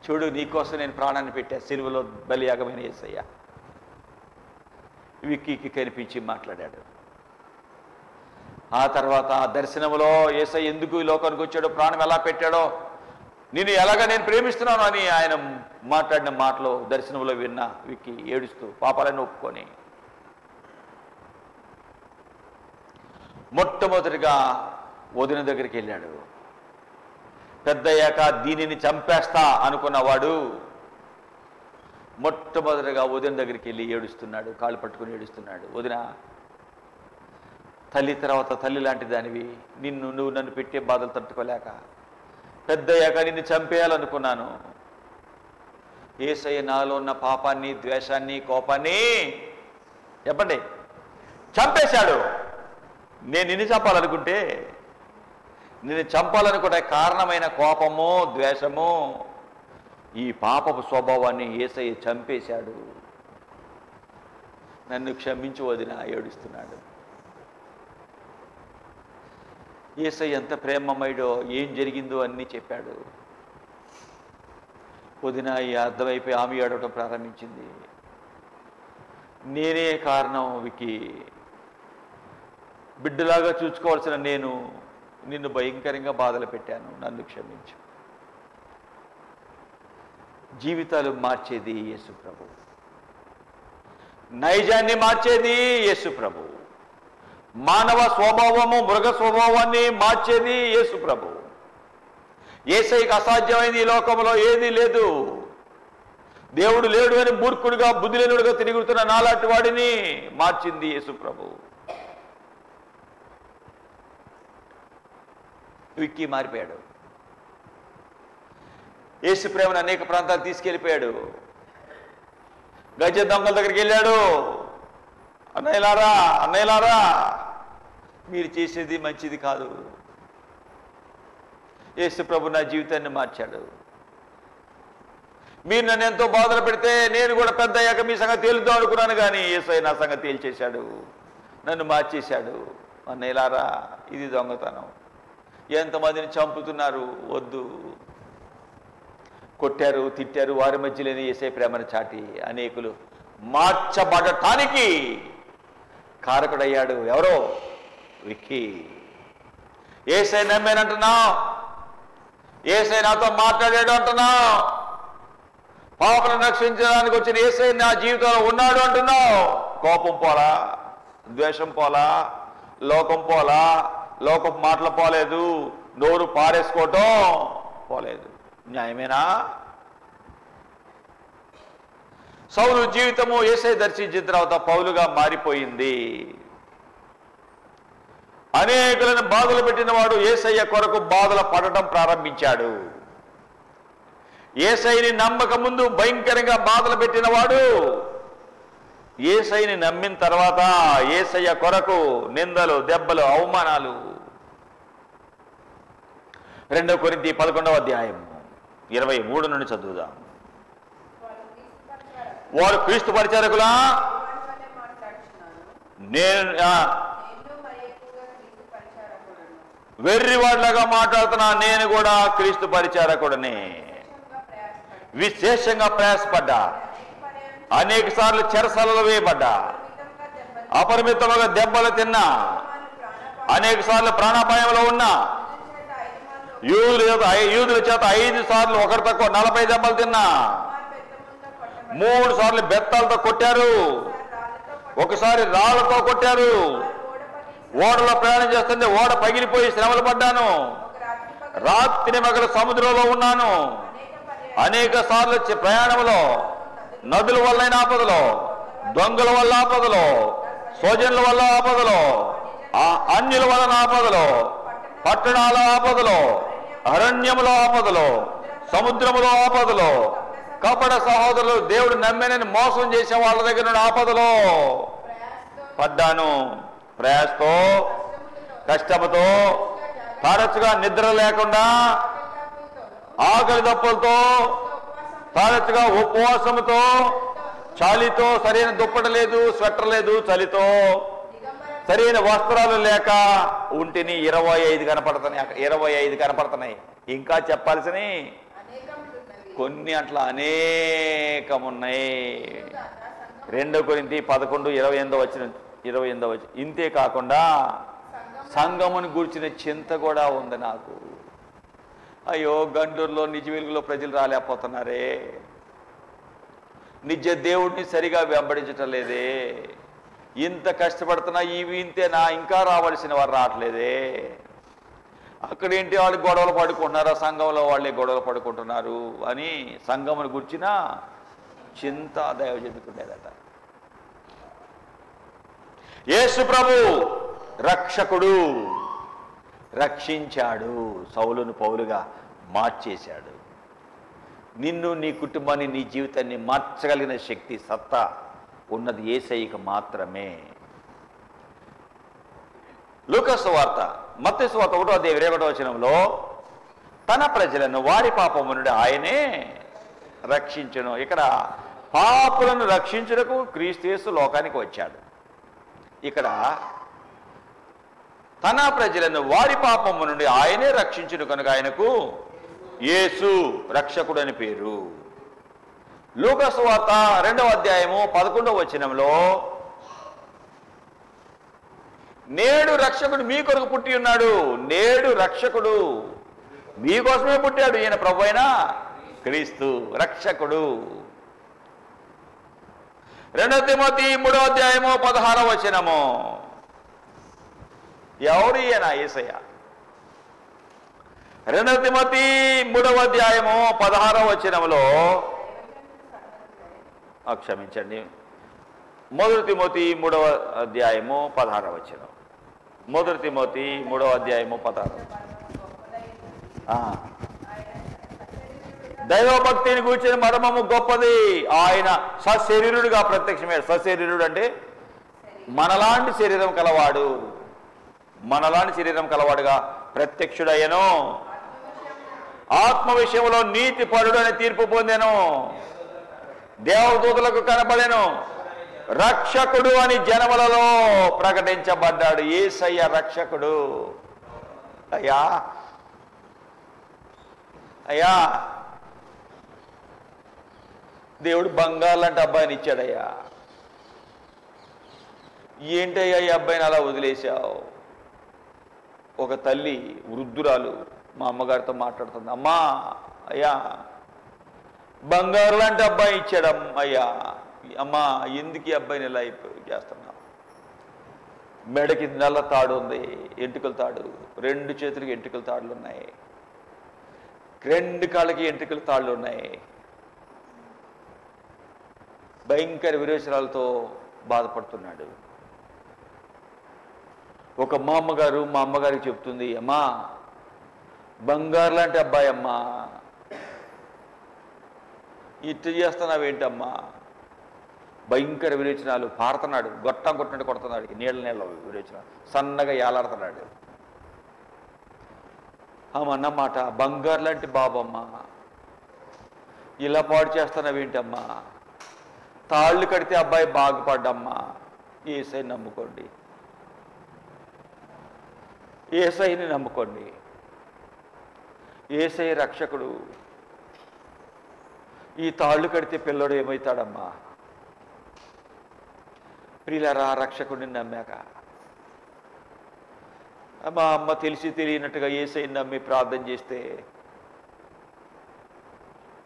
చూడు నీకోసం నేను ప్రాణాన్ని పెట్టా, సిలువలో బలియాగమైన యేసయ్య. విక్కీకి కనిపించి మాట్లాడాడు. ఆ తర్వాత ఆ దర్శనంలో యేసయ్య ఎందుకు ఈ లోకానికి వచ్చాడో, ప్రాణం ఎలా పెట్టాడో, నేను ఎలాగా నేను ప్రేమిస్తున్నాను అని ఆయన మాట్లాడిన మాటలో దర్శనంలో విన్న విక్కీ ఏడుస్తూ పాపాలను ఒప్పుకొని మొట్టమొదటిగా వదిన దగ్గరికి వెళ్ళాడు. పెద్దయ్యాక దీనిని చంపేస్తా అనుకున్నవాడు మొట్టమొదటిగా వదిన దగ్గరికి వెళ్ళి ఏడుస్తున్నాడు, కాళ్ళు పట్టుకుని ఏడుస్తున్నాడు. వదిన, తల్లి తర్వాత తల్లి లాంటి దానివి, నువ్వు నన్ను పెట్టే బాధలు తట్టుకోలేక పెద్దయ్యాక నిన్ను చంపేయాలనుకున్నాను. యేసయ్య నాలో ఉన్న పాపాన్ని, ద్వేషాన్ని, కోపాన్ని చెప్పండి చంపేశాడు. నేను నిన్ను చంపాలనుకుంటే, నిన్ను చంపాలనుకునే కారణమైన కోపము, ద్వేషము, ఈ పాపపు స్వభావాన్ని యేసయ్య చంపేశాడు. నన్ను క్షమించు వదిన ఏడుస్తున్నాడు. యేసయ్య ఎంత ప్రేమమయుడో, ఏం జరిగిందో అన్నీ చెప్పాడు. వదిన ఈ అర్థమైపోయి ఆమె ఏడవటం ప్రారంభించింది. నేనే కారణం, వికి బిడ్డలాగా చూసుకోవాల్సిన నేను నిన్ను భయంకరంగా బాధలు పెట్టాను, నన్ను క్షమించు. జీవితాలు మార్చేది యేసు ప్రభు, నైజాన్ని మార్చేది యేసు ప్రభు, మానవ స్వభావము మృగ స్వభావాన్ని మార్చేది యేసు ప్రభు. యేసయ్యకి అసాధ్యమైంది ఈ లోకంలో ఏదీ లేదు. దేవుడు లేడు అని మూర్ఖుడిగా బుద్ధి లేనుడిగా తిరుగుతున్న నాలాంటి వాడిని మార్చింది యేసు ప్రభు. విక్కీ మారిపోయాడు. యేసు ప్రేమను అనేక ప్రాంతాలు తీసుకెళ్ళిపోయాడు. గజ దొంగల దగ్గరికి వెళ్ళాడు. అన్నయ్యలారా, అన్నయ్యలారా, మీరు చేసేది మంచిది కాదు. యేసు ప్రభు నా జీవితాన్ని మార్చాడు. మీరు నన్ను ఎంతో బాధలు పెడితే నేను కూడా పెద్ద అయ్యాక మీ సంగతి తేలుద్దాం అనుకున్నాను, కానీ యేసయ్య నా సంగతి తేల్చేశాడు, నన్ను మార్చేశాడు. అన్నయ్యలారా, ఇది దొంగతనం. ఎంతమందిని చంపుతున్నారు, వద్దు. కొట్టారు, తిట్టారు, వారి మధ్యలోనే యేసయ్య ప్రేమను చాటి అనేకులు మార్చబడటానికి కారకుడయ్యాడు. ఎవరో విక్కీ. యేసయ్య నమ్మానంటున్నావు, యేసయ్య నాతో మాట్లాడాడు అంటున్నావు, పాపలను రక్షించడానికి వచ్చిన యేసయ్య నా జీవితంలో ఉన్నాడు అంటున్నావు. కోపం పోలా, ద్వేషం పోలా, లోకం పోలా, లోకపు మాటలు పోలేదు, నోరు పారేసుకోవటం పోలేదు. న్యాయమేనా? సౌలు జీవితము యేసయ్య దర్శించిన తర్వాత పౌలుగా మారిపోయింది. అనేకులను బాధలు పెట్టిన వాడు యేసయ్య కొరకు బాధలు పడటం ప్రారంభించాడు. యేసయ్యని నమ్మక ముందు భయంకరంగా బాధలు పెట్టినవాడు యేసయ్యని నమ్మిన తర్వాత యేసయ్య కొరకు నిందలు, దెబ్బలు, అవమానాలు. 2 కొరింథీ 11వ అధ్యాయం 23 నుండి చదువుదాం. వారు క్రీస్తు పరిచారకులా? నేను వెర్రివాడ్లాగా మాట్లాడుతున్నా, నేను కూడా క్రీస్తు పరిచారకుడనే. విశేషంగా ప్రయాసపడ్డా, అనేక సార్లు చెరసాలలో వేయబడ్డా, అపరిమితముగా దెబ్బలు తిన్నా, అనేక సార్లు ప్రాణాపాయంలో ఉన్నా, యూదుల చేత 5 సార్లు ఒకరి తక్కువ 40 దెబ్బలు తిన్నా, 3 సార్లు బెత్తాలతో కొట్టారు, ఒకసారి రాళ్లతో కొట్టారు, ఓడలో ప్రయాణం చేస్తుంటే ఓడ పగిలిపోయి శ్రమలు పడ్డాను, రాత్రి మగల సముద్రంలో ఉన్నాను, అనేక సార్లు ప్రయాణంలో నదుల వల్ల ఆపదలో, దొంగల వల్ల ఆపదలో, సోజనుల వల్ల ఆపదలో, అన్యుల వలన ఆపదలో, పట్టణాల ఆపదలో, అరణ్యములో ఆపదలో, సముద్రములో ఆపదలో, కపట సహోదరులు దేవుడు నమ్మేనని మోసం చేసే వాళ్ళ దగ్గర నుండి ఆపదలో పడ్డాను. ప్రయాసతో, కష్టముతో, తరచుగా నిద్ర లేకుండా, ఆకలి దప్పులతో, తరచుగా ఉపవాసముతో, చలితో, సరైన దుప్పట లేదు, స్వెటర్ లేదు, చలితో, సరైన వస్త్రాలు లేక ఉంటిని 25 కనపడుతున్నాయి. 25 కనపడుతున్నాయి. ఇంకా చెప్పాల్సినవి కొన్ని అట్లా అనేకమున్నాయి. 2 కొరింథీ 11:28 ఇంతే కాకుండా సంఘమును గూర్చిన చింత కూడా ఉంది నాకు. అయ్యో, గంటూరులో నిజ వెలుగులో ప్రజలు రాలేకపోతున్నారే, నిజ దేవుడిని సరిగా వెంబడించటం లేదే, ఇంత కష్టపడుతున్నా ఇవి ఇంతేనా, ఇంకా రావాల్సిన వారు రావట్లేదే, అక్కడేంటి వాళ్ళు గొడవలు పడుకుంటున్నారా, సంఘంలో వాళ్ళే గొడవలు పడుకుంటున్నారు అని సంఘమును గుర్చిన చింత దైవజనుకుండేదట. యేసు ప్రభు రక్షకుడు, రక్షించాడు, సౌలును పౌలుగా మార్చేశాడు. నిన్ను, నీ కుటుంబాన్ని, నీ జీవితాన్ని మార్చగలిగిన శక్తి, సత్తా ఉన్నది యేసయ్యకు మాత్రమే. లూకా సువార్త, మత్తయి సువార్త 1:21 తన ప్రజలను వారి పాపము నుండి ఆయనే రక్షించును. ఇక్కడ పాపులను రక్షించుటకు క్రీస్తు యేసు లోకానికి వచ్చాడు. ఇక్కడ తన ప్రజలను వారి పాపము నుండి ఆయనే రక్షించును కనుక ఆయనకు యేసు రక్షకుడు అని పేరు. లూకా సువార్త 2వ అధ్యాయము 11వ వచనంలో నేడు రక్షకుడు మీ కొరకు పుట్టి ఉన్నాడు. నేడు రక్షకుడు మీకోసమే పుట్టాడు. ఈయన ప్రభు అయిన క్రీస్తు రక్షకుడు. 2 తిమోతి 3:16 ఎవరు ఈయన? యేసయ్య. 2 తిమోతి 3:16 క్షమించండి, 1 తిమోతి 3:16 1 తిమోతి 3:16 దైవభక్తిని కూర్చిన మర్మము గొప్పది. ఆయన సశరీరుడుగా ప్రత్యక్షమయ్యాడు. సశరీరుడు అంటే మనలాంటి శరీరం కలవాడు. మనలాంటి శరీరం కలవాడుగా ప్రత్యక్షుడయ్యను. ఆత్మ విషయంలో నీతి పరుడు అని తీర్పు పొందెను. దేవదూతలకు కనబడెను. రక్షకుడు అని జనములలో ప్రకటించబడ్డాడు. యేసయ్య రక్షకుడు. అయ్యా అయ్యా దేవుడు బంగారు లాంటి అబ్బాయిని ఇచ్చాడయ్యా. ఏంటయ్యా ఈ అబ్బాయిని అలా వదిలేశావు? ఒక తల్లి వృద్ధురాలు మా అమ్మగారితో మాట్లాడుతుంది. అమ్మా అయ్యా బంగారు లాంటి అబ్బాయి ఇచ్చాడు అయ్యా. అమ్మా ఎందుకు ఈ అబ్బాయిని ఇలా చేస్తున్నావు? మెడకి నల్ల తాడు ఉంది, ఎంటుకల తాడు. 2 చేతులకి ఎంటుకల తాడులు ఉన్నాయి. 2 కాళ్ళకి ఎంటుకల తాళ్ళు ఉన్నాయి. భయంకర విరోచనాలతో బాధపడుతున్నాడు. ఒక మా అమ్మగారికి చెప్తుంది, అమ్మా బంగారు లాంటి అబ్బాయి అమ్మా, ఇట్టు చేస్తున్నావేంటమ్మా? భయంకర విరోచనాలు, పారుతున్నాడు, గొట్టం కొట్టినట్టు కొడుతున్నాడు. నీళ్ళ విరోచనాలు, సన్నగా ఏలాడుతున్నాడు. అన్నమాట బంగారు లాంటి బాబమ్మా, ఇలా పాడు చేస్తున్నావేంటమ్మా? తాళ్ళు కడితే అబ్బాయి బాగుపడ్డమ్మా. యేసయ్యని నమ్ముకోండి, యేసయ్యని నమ్ముకోండి. యేసయ్య రక్షకుడు. ఈ తాళ్ళు కడితే పిల్లడు ఏమవుతాడమ్మా? ప్రియులారా, రక్షకుడిని నమ్మాక మా అమ్మ తెలిసి తెలియనట్టుగా యేసయ్యని నమ్మి ప్రార్థన చేస్తే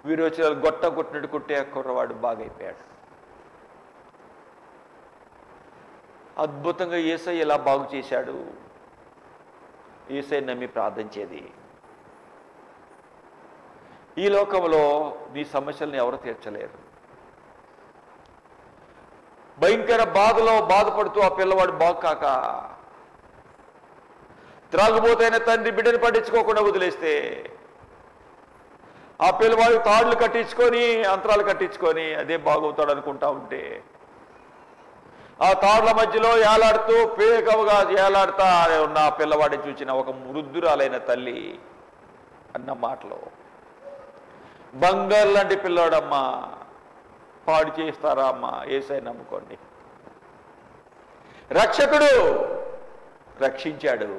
విరోచనాలు గొట్టం కొట్టినట్టు కుట్టే కుర్రవాడు బాగైపోయాడు. అద్భుతంగా యేసయ్య ఎలా బాగు చేశాడు. యేసయ్యని నమ్మి ప్రార్థించేది. ఈ లోకంలో నీ సమస్యలను ఎవరు తీర్చలేరు. భయంకర బాధలో బాధపడుతూ ఆ పిల్లవాడు బాగు కాక త్రాగుబోతైన తండ్రి బిడ్డను పట్టించుకోకుండా వదిలేస్తే ఆ పిల్లవాడు తాళ్ళు కట్టించుకొని అంతరాలు కట్టించుకొని అదే బాగవుతాడు అనుకుంటా ఉంటే ఆ తాళ్ల మధ్యలో ఏలాడుతూ పేకవుగా ఏలాడుతా ఉన్న ఆ పిల్లవాడిని చూసిన ఒక వృద్ధురాలైన తల్లి అన్న మాటలో, బంగారు లాంటి పిల్లాడమ్మా, పాడు చేస్తారా అమ్మా? యేసయ్య నమ్ముకోండి. రక్షకుడు రక్షించాడు.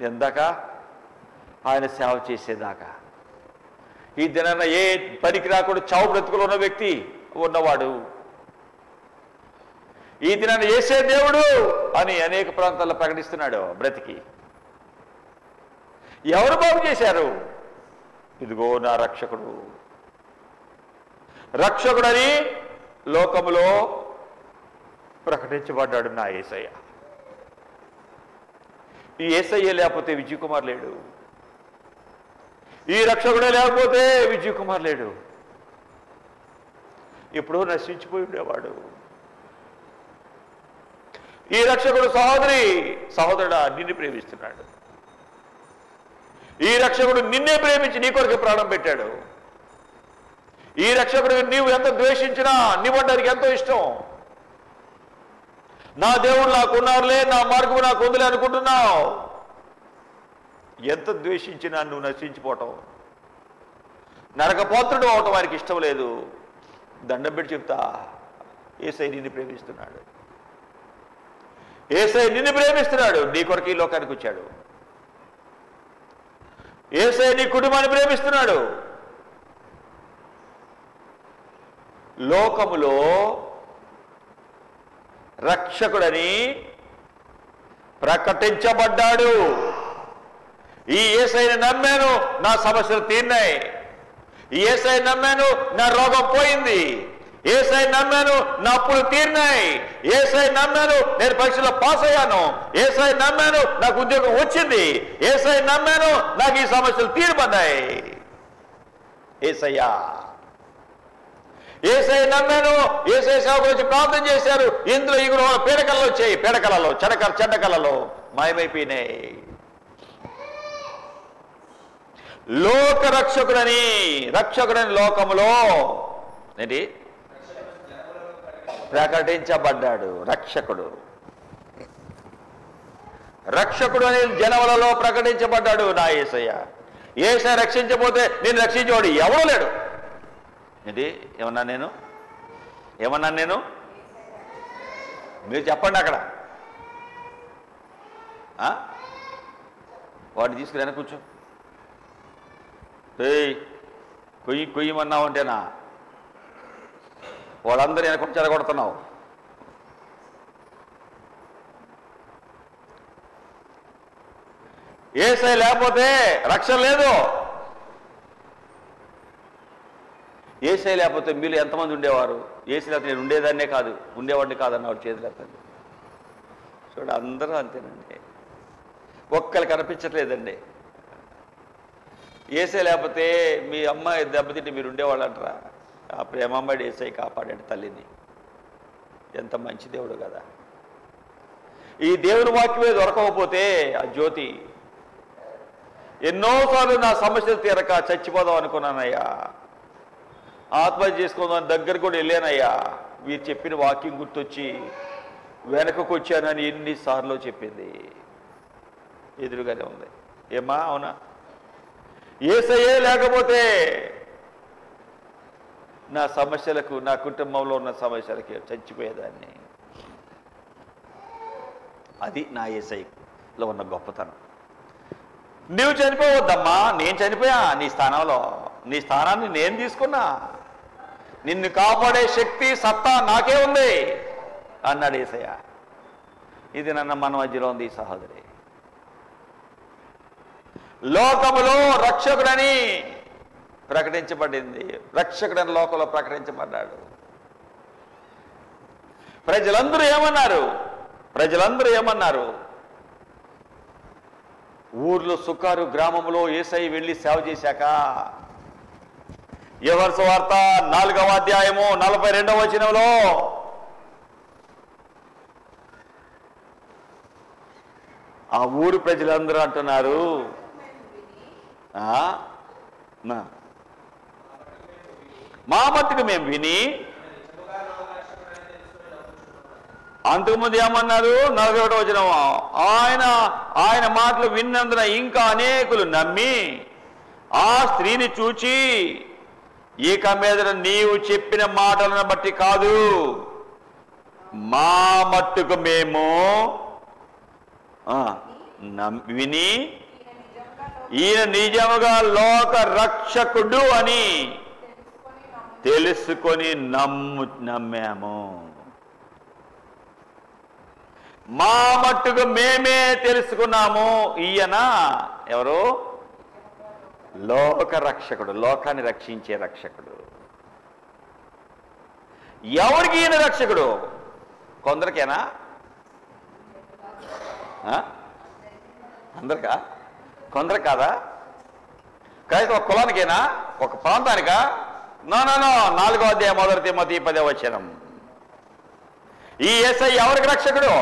ఎందాక? ఆయన సేవ చేసేదాకా. ఈ దినాన ఏ పనికి రాకుండా చావు బ్రతుకులు ఉన్న వ్యక్తి ఉన్నవాడు ఈ దినాన యేసే దేవుడు అని అనేక ప్రాంతాల్లో ప్రకటిస్తున్నాడు. బ్రతికి ఎవరు బాగు చేశారు? ఇదిగో నా రక్షకుడు. రక్షకుడని లోకములో ప్రకటించబడ్డాడు నా యేసయ్య. ఈ యేసయ్య లేకపోతే విజయ్ కుమార్ లేడు. ఈ రక్షకుడే లేకపోతే విజయ్ కుమార్ లేడు. ఎప్పుడో నశించిపోయి ఉండేవాడు. ఈ రక్షకుడు సహోదరుడా నిన్ను ప్రేమిస్తున్నాడు. ఈ రక్షకుడు నిన్నే ప్రేమించి నీ కొరకు ప్రాణం పెట్టాడు. ఈ రక్షకుడు నీవు ఎంత ద్వేషించినా నీవంటానికి ఎంతో ఇష్టం. నా దేవుడు నాకున్నారులే, నా మార్గము నాకు ఉందిలే అనుకుంటున్నావు. ఎంత ద్వేషించినా నువ్వు నశించిపోవటం, నరకపాత్రుడు అవటం వారికి ఇష్టం లేదు. దండం పెట్టి చెప్తా, యేసయ్య నిన్ను ప్రేమిస్తున్నాడు. యేసయ్య నిన్ను ప్రేమిస్తున్నాడు. నీ కొరకు ఈ లోకానికి వచ్చాడు. యేసయ్య నీ కుటుంబాన్ని ప్రేమిస్తున్నాడు. లోకములో రక్షకుడని ప్రకటించబడ్డాడు. ఈ యేసయ్యని నమ్మాను, నా సమస్యలు తీరినాయి. ఈ యేసయ్యని నమ్మాను, నా రోగం పోయింది. యేసయ్యని నమ్మాను, నా అప్పులు తీరినాయి. యేసయ్యని నమ్మాను, నేను పరీక్షలో పాస్ అయ్యాను. యేసయ్యని నమ్మాను, నాకు ఉద్యోగం వచ్చింది. యేసయ్యని నమ్మాను, నాకు ఈ సమస్యలు తీరిపడ్డాయి. యేసయ్యా, యేసయ్యని నమ్మాను, యేసయ్య సేవ గురించి ప్రార్థన చేశారు. ఇందులో ఇగురు పీడకలలో వచ్చాయి, పీడకలలో చెడ్డకలలో మాయమైపోయినాయి. లోక రక్షకుడని లోకములో ఏంటి ప్రకటించబడ్డాడు. రక్షకుడు అని జనములలో ప్రకటించబడ్డాడు నా యేసయ్య. యేసయ్య రక్షించబోతే నేను రక్షించేవాడు ఎవరూ లేడు. ఏంటి ఏమన్నా నేను మీరు చెప్పండి. అక్కడ వాడిని తీసుకుని కూర్చో. కొయ్యమన్నావు అంటేనా వాళ్ళందరూ వెనకొచ్చి చెడగొడుతున్నావు. యేసయ్య లేకపోతే రక్షణ లేదు. యేసయ్య లేకపోతే మీలో ఎంతమంది ఉండేవారు? యేసయ్య లేకపోతే నేను ఉండేవాడిని కాదన్నవాడు చేతులు ఎత్తండి. చూడ అందరూ అంతేనండి, ఒక్కరికి కనిపించట్లేదండి. యేసయ్య లేకపోతే మీ అమ్మాయి దెబ్బతింటే మీరు ఉండేవాళ్ళు అంటారా? ఆ ప్రేమమ్మడి యేసయ్య కాపాడాడు తల్లిని. ఎంత మంచి దేవుడు కదా. ఈ దేవుని వాక్యమే దొరకకపోతే ఆ జ్యోతి ఎన్నోసార్లు నా సమస్యలు తీరక చచ్చిపోదాం అనుకున్నానయ్యా, ఆత్మహత్య చేసుకుందాం దగ్గర కూడా వెళ్ళానయ్యా. మీరు చెప్పిన వాక్యం గుర్తొచ్చి వెనకకు వచ్చానని ఎన్నిసార్లు చెప్పింది. ఎదురుగానే ఉంది. ఏమా అవునా? యేసయ్యే లేకపోతే నా సమస్యలకు, నా కుటుంబంలో ఉన్న సమస్యలకి చచ్చిపోయేదాన్ని. అది నా యేసయ్యలో ఉన్న గొప్పతనం. నువ్వు చనిపోవద్దమ్మా, నేను చనిపోయా నీ స్థానంలో. నీ స్థానాన్ని నేను తీసుకున్నా. నిన్ను కాపాడే శక్తి, సత్తా నాకే ఉంది అన్నాడు యేసయ్య. ఇది నన్న మన మధ్యలో ఉంది సహోదరి. లోకములో రక్షకుడని ప్రకటించబడింది. రక్షకుడని లోకంలో ప్రకటించబడ్డాడు. ప్రజలందరూ ఏమన్నారు? ఊర్లో సుకారు గ్రామంలో యేసయ్య వెళ్ళి సేవ చేశాక, యోహాను సువార్త 4వ అధ్యాయము 42వ వచనంలో ఆ ఊరు ప్రజలందరూ అంటున్నారు, మా మట్టుకు మేము విని. అంతకుముందు ఏమన్నారు? 41వ వచనం, ఆయన మాటలు విన్నందున ఇంకా అనేకులు నమ్మి ఆ స్త్రీని చూచి, ఇక మీద నీవు చెప్పిన మాటలను బట్టి కాదు, మా మట్టుకు మేము విని ఈయన నిజముగా లోక రక్షకుడు అని తెలుసుకొని నమ్మాము. మా మట్టుకు మేమే తెలుసుకున్నాము. ఈయన ఎవరు? లోక రక్షకుడు, లోకాన్ని రక్షించే రక్షకుడు. ఎవరికి ఈయన రక్షకుడు? కొందరికేనా? అందరికా? కొందరు కాదా? కనీసం ఒక కులానికేనా? ఒక ప్రాంతానికా? నో 4వ అధ్యాయం 1 తిమోతి 10వ వచనం. ఈ యేసయ్య ఎవరికి రక్షకుడు?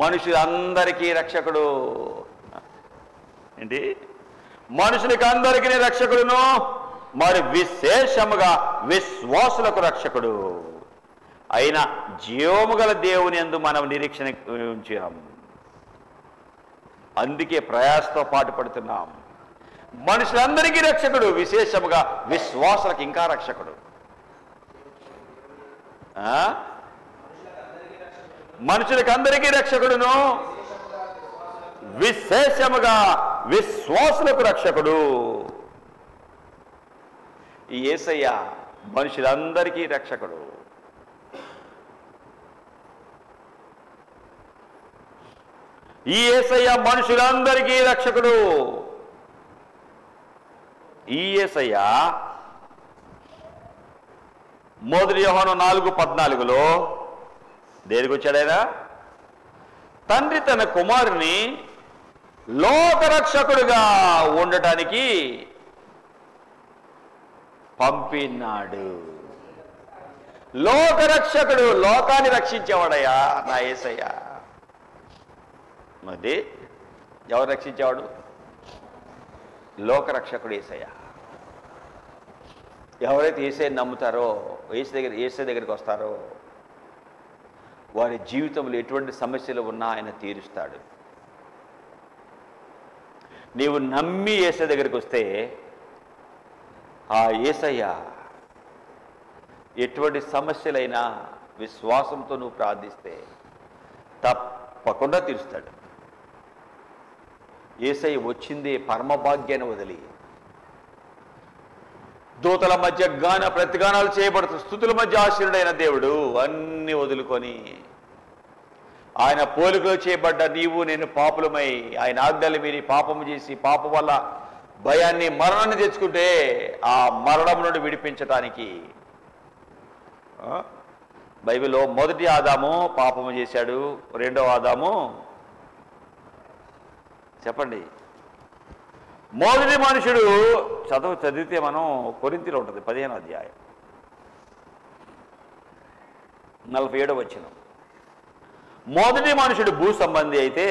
మనుషులందరికీ రక్షకుడు. ఏంటి? మనుషులకి అందరికీ రక్షకుడును, మరి విశేషముగా విశ్వాసులకు రక్షకుడు అయిన జీవము గల దేవుని యందు మనం నిరీక్షణ ఉంచాం. అందుకే ప్రయాసతో పాటు పడుతున్నాం. మనుషులందరికీ రక్షకుడు, విశేషముగా విశ్వాసులకు ఇంకా రక్షకుడు. మనుషులకు అందరికీ రక్షకుడును, విశేషముగా విశ్వాసులకు రక్షకుడు. ఈ యేసయ్య మనుషులందరికీ రక్షకుడు. ఈ యేసయ్య మనుషులందరికీ రక్షకుడు. ఈ యేసయ్య మొదటి యోహాను 4:14 దేనికి వచ్చాడు ఆయన? తండ్రి తన కుమారుని లోకరక్షకుడుగా ఉండటానికి పంపినాడు. లోకరక్షకుడు, లోకాన్ని రక్షించేవాడయ్యా నా యేసయ్య. మరి ఎవరు రక్షించేవాడు? లోకరక్షకుడు యేసయ్య. ఎవరైతే యేసయ్యని నమ్ముతారో, యేసయ్య దగ్గరికి వస్తారో వారి జీవితంలో ఎటువంటి సమస్యలు ఉన్నా ఆయన తీరుస్తాడు. నీవు నమ్మి యేసయ్య దగ్గరికి వస్తే ఆ యేసయ్య ఎటువంటి సమస్యలైనా విశ్వాసంతో నువ్వు ప్రార్థిస్తే తప్పకుండా తీరుస్తాడు. యేసయ్య వచ్చిందే పరమభాగ్యాన్ని వదిలి, దూతల మధ్య గాన ప్రతిగానాలు చేయబడుతూ స్తుతుల మధ్య ఆశీనుడైన దేవుడు అన్ని వదులుకొని ఆయన పోలికలో చేయబడ్డ నీవు నేను పాపులమై ఆయన ఆజ్ఞలు మీరి పాపము చేసి పాపం వల్ల భయాన్ని మరణాన్ని తెచ్చుకుంటే ఆ మరణం నుండి విడిపించటానికి బైబిల్లో మొదటి ఆదాము పాపము చేశాడు, రెండవ ఆదాము చెప్పండి. మొదటి మనుషుడు చదివితే మనం కొరింథీలో ఉంటుంది 15వ అధ్యాయం 47వ వచనం. మొదటి మనుషుడు భూ సంబంధి అయితే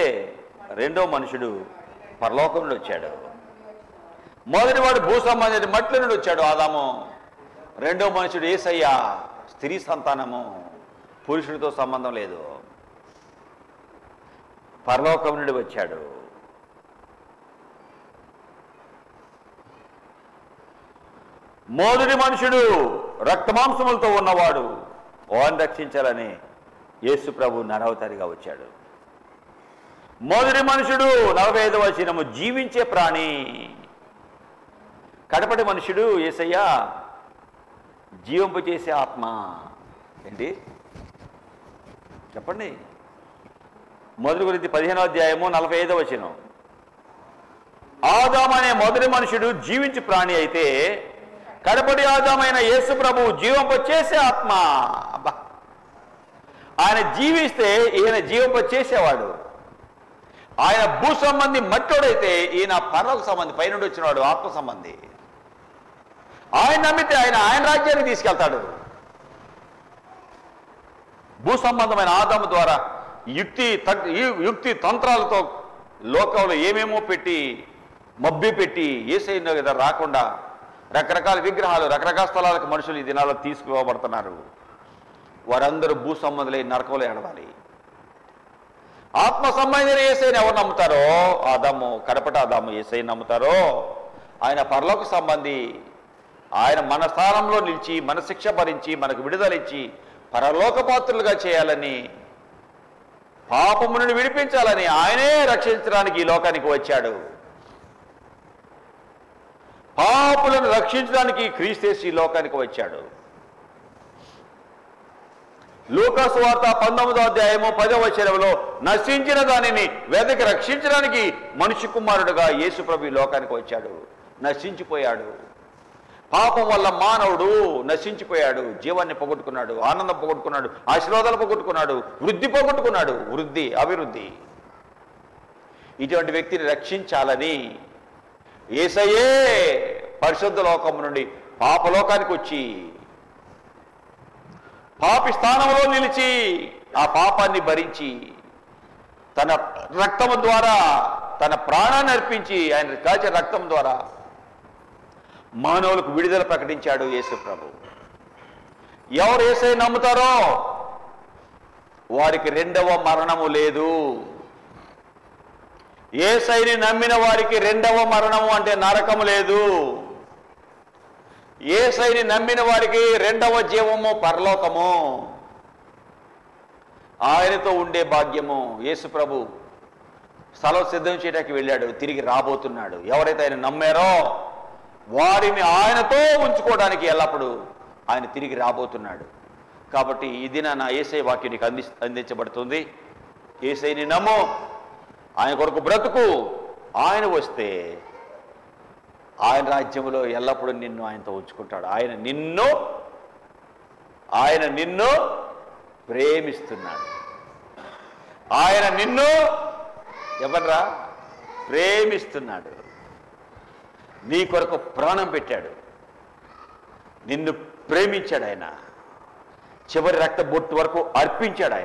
రెండవ మనుషుడు పరలోకం నుండి వచ్చాడు. మొదటి వాడు భూ సంబంధి అయితే మట్ల నుండి వచ్చాడు ఆదాము. రెండవ మనుషుడు యేసయ్య, స్త్రీ సంతానము, పురుషుడితో సంబంధం లేదు, పరలోకం నుండి వచ్చాడు. మొదటి మనుషుడు రక్తమాంసములతో ఉన్నవాడు, వారిని రక్షించాలని యేసు ప్రభు నరవతారిగా వచ్చాడు. మొదటి మనుషుడు 45వ వచనము జీవించే ప్రాణి. కడపటి మనుషుడు యేసయ్య జీవింపు చేసే ఆత్మ. ఏంటి చెప్పండి? మొదటి కొరింథీ 15వ అధ్యాయము 45వ వచనం. ఆదాము అనే మొదటి మనుషుడు జీవించే ప్రాణి అయితే కడపటి ఆదామైన యేసు ప్రభు జీవింప చేసే ఆత్మ. అబ్బా, ఆయన జీవిస్తే ఈయన జీవింప చేసేవాడు. ఆయన భూ సంబంధి మట్టోడైతే ఈయన పరలోక సంబంధి, పైనుండి వచ్చినవాడు, ఆత్మ సంబంధి. ఆయన నమ్మితే ఆయన రాజ్యానికి తీసుకెళ్తాడు. భూ సంబంధమైన ఆదాము ద్వారా యుక్తి తంత్రాలతో లోకంలో ఏమేమో పెట్టి మబ్బి పెట్టి యేసయ్య దగ్గర రాకుండా రకరకాల విగ్రహాలు, రకరకాల స్థలాలకు మనుషులు ఈ దినాల్లో తీసుకుపోబడుతున్నారు. వారందరూ భూ సంబంధులై నరకంలో ఏడవాలి. ఆత్మ సంబంధించిన యేసయ్యని ఎవరు నమ్ముతారో, ఆదాము, కడపట ఆదాము యేసయ్యని నమ్ముతారో ఆయన పరలోక సంబంధి. ఆయన మన స్థానంలో నిలిచి మన శిక్ష భరించి మనకు విడుదలిచ్చి పరలోక పాత్రులుగా చేయాలని, పాపము నుండి విడిపించాలని ఆయనే రక్షించడానికి ఈ లోకానికి వచ్చాడు. పాపులను రక్షించడానికి క్రీస్తు ఈ లోకానికి వచ్చాడు. లూకాసు వార్త 19వ అధ్యాయము 10వ వచనంలో నశించిన దానిని వెదకి రక్షించడానికి మనిషి కుమారుడుగా యేసు ప్రభు ఈ లోకానికి వచ్చాడు. నశించిపోయాడు. పాపం వల్ల మానవుడు నశించిపోయాడు. జీవాన్ని పోగొట్టుకున్నాడు, ఆనందం పోగొట్టుకున్నాడు, ఆశీర్వాదాలు పోగొట్టుకున్నాడు, వృద్ధి పోగొట్టుకున్నాడు. అభివృద్ధి. ఇటువంటి వ్యక్తిని రక్షించాలని యేసయ్యే పరిశుద్ధ లోకం నుండి పాపలోకానికి వచ్చి పాపి స్థానంలో నిలిచి ఆ పాపాన్ని భరించి తన రక్తము ద్వారా తన ప్రాణాన్ని అర్పించి ఆయన కాచే రక్తం ద్వారా మానవులకు విడుదల ప్రకటించాడు యేసు ప్రభు. ఎవరు యేసయ్య నమ్ముతారో వారికి రెండవ మరణము లేదు. యేసయ్యని నమ్మిన వారికి రెండవ మరణము అంటే నరకము లేదు. యేసయ్యని నమ్మిన వారికి రెండవ జీవము పరలోకము, ఆయనతో ఉండే భాగ్యము. యేసు ప్రభు స్థలం సిద్ధం చేయడానికి వెళ్ళాడు, తిరిగి రాబోతున్నాడు. ఎవరైతే ఆయన నమ్మారో వారిని ఆయనతో ఉంచుకోవడానికి ఎల్లప్పుడూ ఆయన తిరిగి రాబోతున్నాడు. కాబట్టి ఈ దినాన యేసయ్య వాక్యం నీకు అందించబడుతుంది. యేసయ్యని నమ్ము, ఆయన కొరకు బ్రతుకు. ఆయన వస్తే ఆయన రాజ్యంలో ఎల్లప్పుడూ నిన్ను ఆయనతో ఉంచుకుంటాడు. ఆయన నిన్ను ప్రేమిస్తున్నాడు. ఆయన నిన్ను ఎవర్రా ప్రేమిస్తున్నాడు. నీ కొరకు ప్రాణం పెట్టాడు. నిన్ను ప్రేమించాడు. ఆయన చివరి రక్త బొట్టు వరకు అర్పించాడు.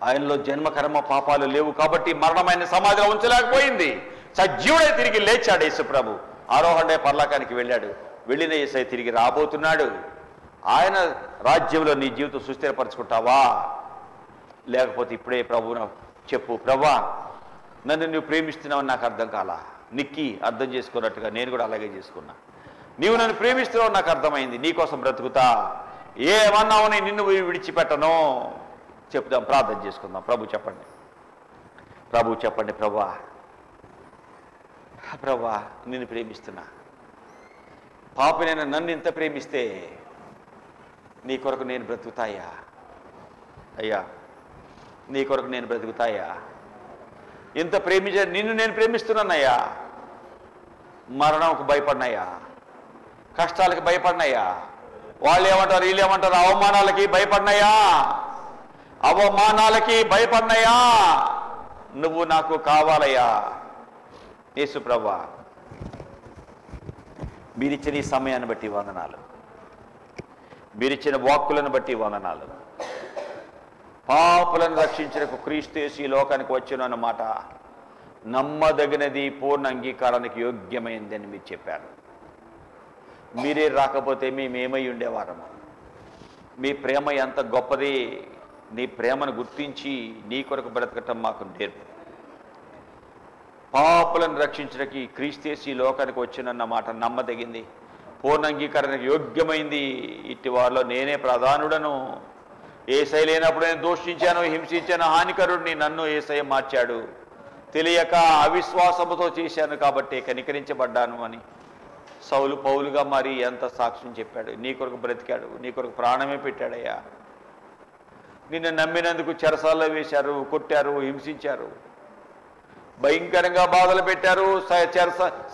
ఆయనలో జన్మ కర్మ పాపాలు లేవు కాబట్టి మరణమైన సమాధిలో ఉంచలేకపోయింది. సజీవుడై తిరిగి లేచాడు యేసు ప్రభు. ఆరోహణే పరలోకానికి వెళ్ళాడు. వెళ్ళిన యేసయ్య తిరిగి రాబోతున్నాడు. ఆయన రాజ్యంలో నీ జీవితం సుస్థిరపరచుకుంటావా? లేకపోతే ఇప్పుడే ప్రభువును చెప్పు, ప్రభా నన్ను నువ్వు ప్రేమిస్తున్నావని నాకు అర్థం కాలా. నిక్కి అర్థం చేసుకున్నట్టుగా నేను కూడా అలాగే చేసుకున్నా. నీవు నన్ను ప్రేమిస్తున్నావు నాకు అర్థమైంది. నీకోసం బ్రతుకుతా. ఏమన్నావని నిన్ను విడిచిపెట్టను. చెప్దాం, ప్రార్థన చేసుకుందాం. ప్రభు చెప్పండి, ప్రభా నిన్ను ప్రేమిస్తున్నా. పాపినైనా నన్ను ఇంత ప్రేమిస్తే నీ కొరకు నేను బ్రతుకుతాయా అయ్యా? నీ కొరకు నేను బ్రతుకుతాయా? ఇంత ప్రేమించే నిన్ను నేను ప్రేమిస్తున్నానయ్యా. మరణంకు భయపడినాయా? కష్టాలకి భయపడినాయా? వాళ్ళు ఏమంటారు, వీళ్ళు ఏమంటారు? అవమానాలకి భయపడినాయా? నువ్వు నాకు కావాలయ్యా. యేసు ప్రభువా, మీరిచ్చిన ఈ సమయాన్ని బట్టి వందనాలు. మీరిచ్చిన వాక్కులను బట్టి వందనాలు. పాపులను రక్షించడానికి క్రీస్తు యేసు ఈ లోకానికి వచ్చును అన్నమాట నమ్మదగినది, పూర్ణ అంగీకారానికి యోగ్యమైంది అని మీరు చెప్పారు. మీరే రాకపోతే మేమేమై ఉండేవారము? మీ ప్రేమ ఎంత గొప్పది. నీ ప్రేమను గుర్తించి నీ కొరకు బ్రతకటం మాకు నేర్పు. పాపులను రక్షించడానికి క్రీస్తు యేసు ఈ లోకానికి వచ్చినన్న మాట నమ్మదగింది, పూర్ణ అంగీకారానికి యోగ్యమైంది. ఇట్టి వారిలో నేనే ప్రధానుడను. యేసయ్య లేనప్పుడు నేను దూషించాను, హింసించాను, హానికరుడిని. నన్ను యేసయ్య మార్చాడు. తెలియక అవిశ్వాసముతో చేశాను కాబట్టి కనికరించబడ్డాను అని సౌలు పౌలుగా మరి ఎంత సాక్ష్యం చెప్పాడు. నీ కొరకు బ్రతికాడు, నీ కొరకు ప్రాణమే పెట్టాడయ్యా. నిన్ను నమ్మినందుకు చెరసాల్లో వేశారు, కొట్టారు, హింసించారు, భయంకరంగా బాధలు పెట్టారు,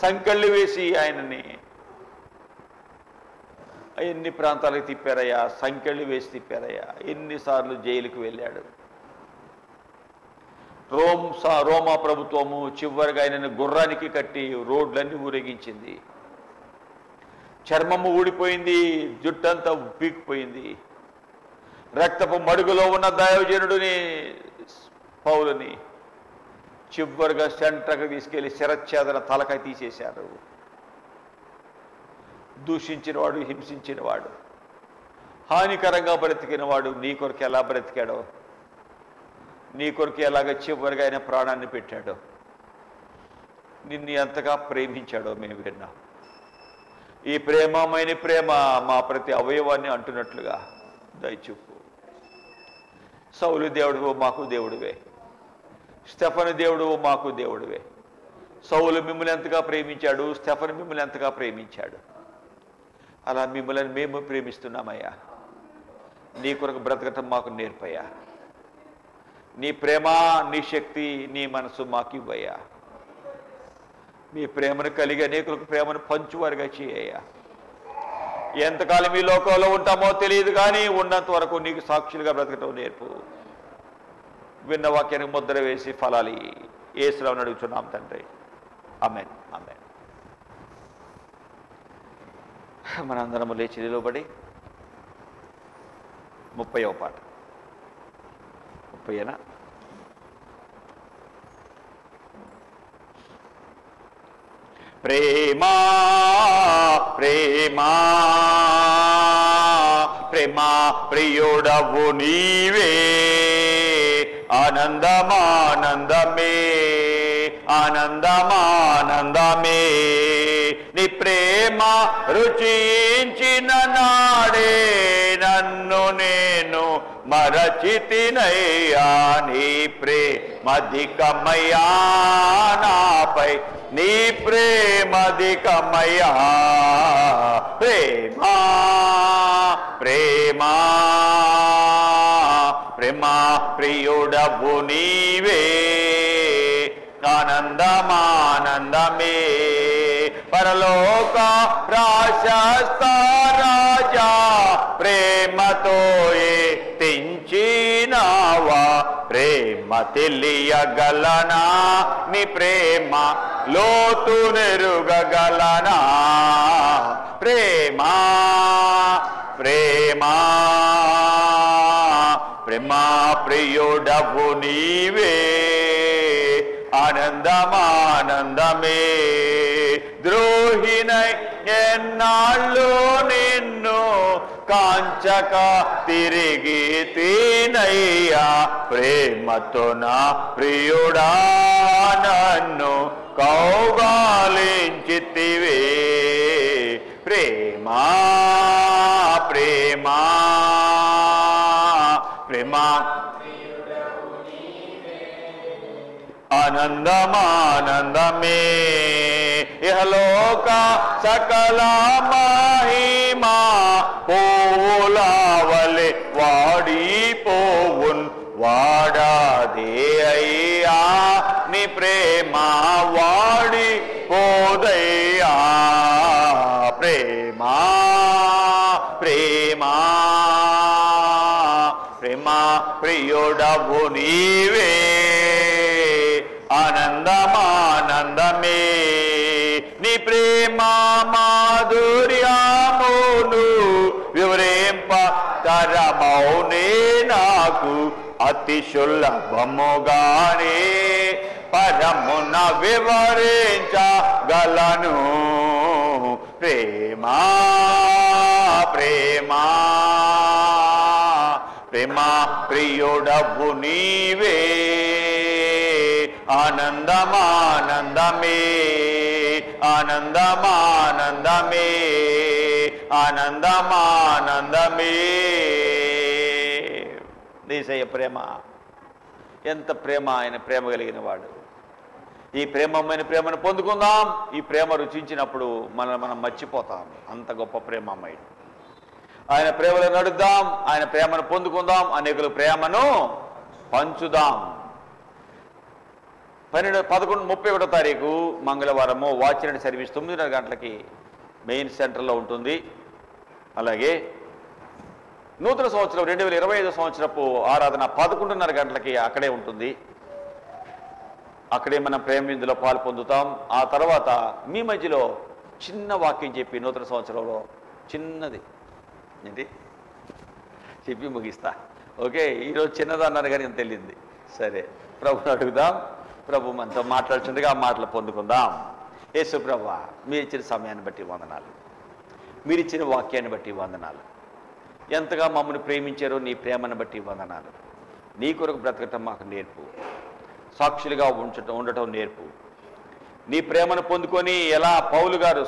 సంకెళ్ళు వేసి ఆయనని ఎన్ని ప్రాంతాలకు తిప్పారయ్యా, సంకెళ్ళు వేసి తిప్పారయ్యా. ఎన్నిసార్లు జైలుకు వెళ్ళాడు. రోమా ప్రభుత్వము చివరిగా ఆయనను గుర్రానికి కట్టి రోడ్లన్నీ ఊరేగించింది. చర్మము ఊడిపోయింది, జుట్టంతా పీకిపోయింది. రక్తపు మడుగులో ఉన్న దైవజనుడిని పౌలుని చివరిగా సెంటర్కి తీసుకెళ్లి శిరచ్ఛేదన తలకాయ తీసేశారు. దూషించినవాడు, హింసించినవాడు, హానికరంగా బ్రతికినవాడు నీ కొరకు ఎలా బ్రతికాడో, నీ కొరకు ఎలాగ చివరిగా ఆయన ప్రాణాన్ని పెట్టాడో, నిన్ను ఎంతగా ప్రేమించాడో మేము విన్నాం. ఈ ప్రేమమైన ప్రేమ మా ప్రతి అవయవాన్ని అంటున్నట్లుగా దయచూపు. సౌలు దేవుడు మాకు దేవుడివే, స్టెఫను దేవుడు మాకు దేవుడివే. సౌలు మిమ్మల్ని ఎంతగా ప్రేమించాడు, స్టెఫను మిమ్మల్ని ఎంతగా ప్రేమించాడు. అలా మిమ్మల్ని మేము ప్రేమిస్తున్నామయ్యా. నీ కొరకు బ్రతకటం మాకు నేర్పయ్యా. నీ ప్రేమ, నీ శక్తి, నీ మనసు మాకు ఇవ్వయ్యా. మీ ప్రేమను కలిగి అనేకులకు ప్రేమను పంచువారుగా చేయయ్యా. ఎంతకాలం ఈ లోకంలో ఉంటామో తెలియదు కానీ ఉన్నంత వరకు నీకు సాక్షులుగా బ్రతకటం నేర్పు. విన్న వాక్యానికి ముద్ర వేసి ఫలాలి యేసుని అడుగుతున్నాం తండ్రి. ఆమేన్, ఆమేన్. మనందరము లేచి నిలబడి 30వ పాట, 30న ప్రేమా ప్రేమా ప్రేమా ప్రియుడవు నీవే, ఆనందమానందమే ఆనందమానందమే. నీ ప్రేమ రుచించిన నాడే నన్ను నేను మరచితినయ్యా. నీ ప్రేమధికమయ్యా నాపై, నీ ప్రేమధికమయ్యా. ప్రేమా ప్రేమా ప్రేమా ప్రియుడవు నీవే, ఆనందమానందమే, పరలోక ప్రశస్త రాజా, ప్రేమతో తెంచినావా, ప్రేమ తెలియగలనా, నీ ప్రేమ లోతు నెరుగగలనా, ప్రేమా ప్రేమా ప్రేమా ప్రియుడవు నీవే, ఆనందమానందమే, ద్రోహినై ఎన్నాళ్ళు నిన్ను కాంచక తిరిగి తీనయ్యా, ప్రేమతో నా ప్రియుడా నన్ను కౌగాలించితివే, ప్రేమా ప్రేమా ప్రేమా ఆనందమానందమే, ఇహలోక సకల మహిమా పోవులావలే వాడిపోవున్, వాడాదే అయ్యా నీ ప్రేమ వాడి పోదయ్యా, ప్రేమా ప్రేమా ప్రేమా ప్రియుడవు నీవే, ఆనందమానందమే, నీ ప్రేమ మాధుర్యమును వివరింప తరమౌనే నాకు, అతి సులభముగానే పరమున వివరించగలను, ప్రేమా ప్రేమా ప్రేమా ప్రియుడవు నీవే, ఆనందమానందమే, ఆనందమానందమే, ఆనందమానందమే. యేసయ్య ప్రేమ ఎంత ప్రేమ, ఆయన ప్రేమ కలిగిన వాడు. ఈ ప్రేమమైన ప్రేమను పొందుకుందాం. ఈ ప్రేమ రుచించినప్పుడు మనం మర్చిపోతాం, అంత గొప్ప ప్రేమమయుడు. ఆయన ప్రేమలో నడుద్దాం, ఆయన ప్రేమను పొందుకుందాం, అనేకులు ప్రేమను పంచుదాం. 11-31 తారీఖు మంగళవారము వాచ్నైట్ సర్వీస్ 9:30 గంటలకి మెయిన్ సెంటర్లో ఉంటుంది. అలాగే నూతన సంవత్సరం 2025 సంవత్సరపు ఆరాధన 11:30 గంటలకి అక్కడే ఉంటుంది. అక్కడే మనం ప్రేమ విందులో పాలు పొందుతాం. ఆ తర్వాత మీ మధ్యలో చిన్న వాక్యం చెప్పి నూతన సంవత్సరంలో చిన్నది ఏంటి చెప్పి ముగిస్తా. ఓకే, ఈరోజు చిన్నది అన్నారు కానీ ఎంత తెలియంది. సరే, ప్రభుని అడుగుదాం. ప్రభు మనతో మాట్లాడుతుండగా ఆ మాటలు పొందుకుందాం. యేసు ప్రభువా, మీరు ఇచ్చిన సమయాన్ని బట్టి వందనాలు, మీరు ఇచ్చిన వాక్యాన్ని బట్టి వందనాలు. ఎంతగా మమ్మల్ని ప్రేమించారో నీ ప్రేమను బట్టి వందనాలు. నీ కొరకు బ్రతకటం మాకు నేర్పు, సాక్షులుగా ఉండటం నేర్పు. నీ ప్రేమను పొందుకొని ఎలా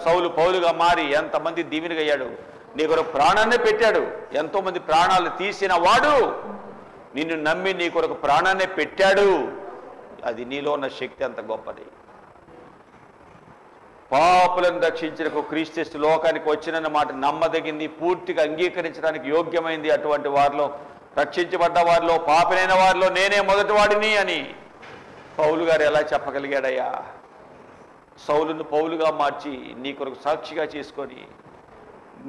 సౌలు పౌలుగా మారి ఎంతమంది దీవెనగయ్యాడు. నీ కొరకు ప్రాణాన్ని పెట్టాడు. ఎంతోమంది ప్రాణాలు తీసిన వాడు నిన్ను నమ్మి నీ కొరకు ప్రాణాన్ని పెట్టాడు. అది నీలో ఉన్న శక్తి అంత గొప్పది. పాపులను రక్షించడానికి క్రీస్తు లోకానికి వచ్చినన్న మాట నమ్మదగింది, పూర్తిగా అంగీకరించడానికి యోగ్యమైంది. అటువంటి వారిలో, రక్షించబడ్డ వారిలో, పాపినైన వారిలో నేనే మొదటివాడిని అని పౌలు గారు ఎలా చెప్పగలిగాడయ్యా? సౌలును పౌలుగా మార్చి నీ కొరకు సాక్షిగా చేసుకొని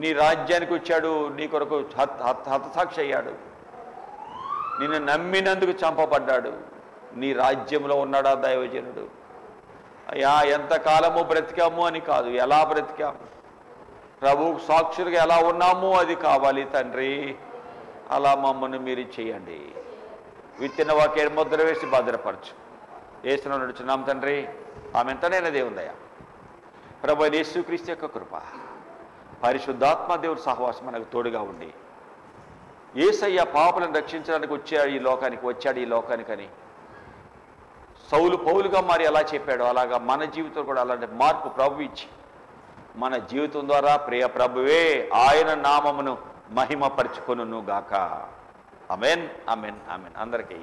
నీ రాజ్యానికి వచ్చాడు. నీ కొరకు హతసాక్షి అయ్యాడు. నిన్ను నమ్మినందుకు చంపబడ్డాడు. నీ రాజ్యంలో ఉన్నాడా దైవజనుడు? అయ్యా, ఎంతకాలము బ్రతికాము అని కాదు, ఎలా బ్రతికాము, ప్రభు సాక్షులుగా ఎలా ఉన్నాము అది కావాలి తండ్రి. అలా మమ్మల్ని మీరు చేయండి. విత్తిన వాక్యాన్ని ముద్ర వేసి భద్రపరచు. యేసును నడుచున్నాం తండ్రి, ఆమె ఎంతనైనా దేవుందయ్యా. ప్రభు యేసుక్రీస్తు యొక్క కృప, పరిశుద్ధాత్మ దేవుడు సహవాసం మనకు తోడుగా ఉండి, యేసయ్య పాపులను రక్షించడానికి వచ్చాడు ఈ లోకానికని సౌలు పౌలుగా మరి ఎలా చెప్పాడో అలాగా మన జీవితం కూడా అలాంటి మార్పు ప్రభు ఇచ్చి మన జీవితం ద్వారా ప్రియ ప్రభువే ఆయన నామమును మహిమపరచుకొనును గాక. ఆమేన్, ఆమేన్, ఆమేన్. అందరికీ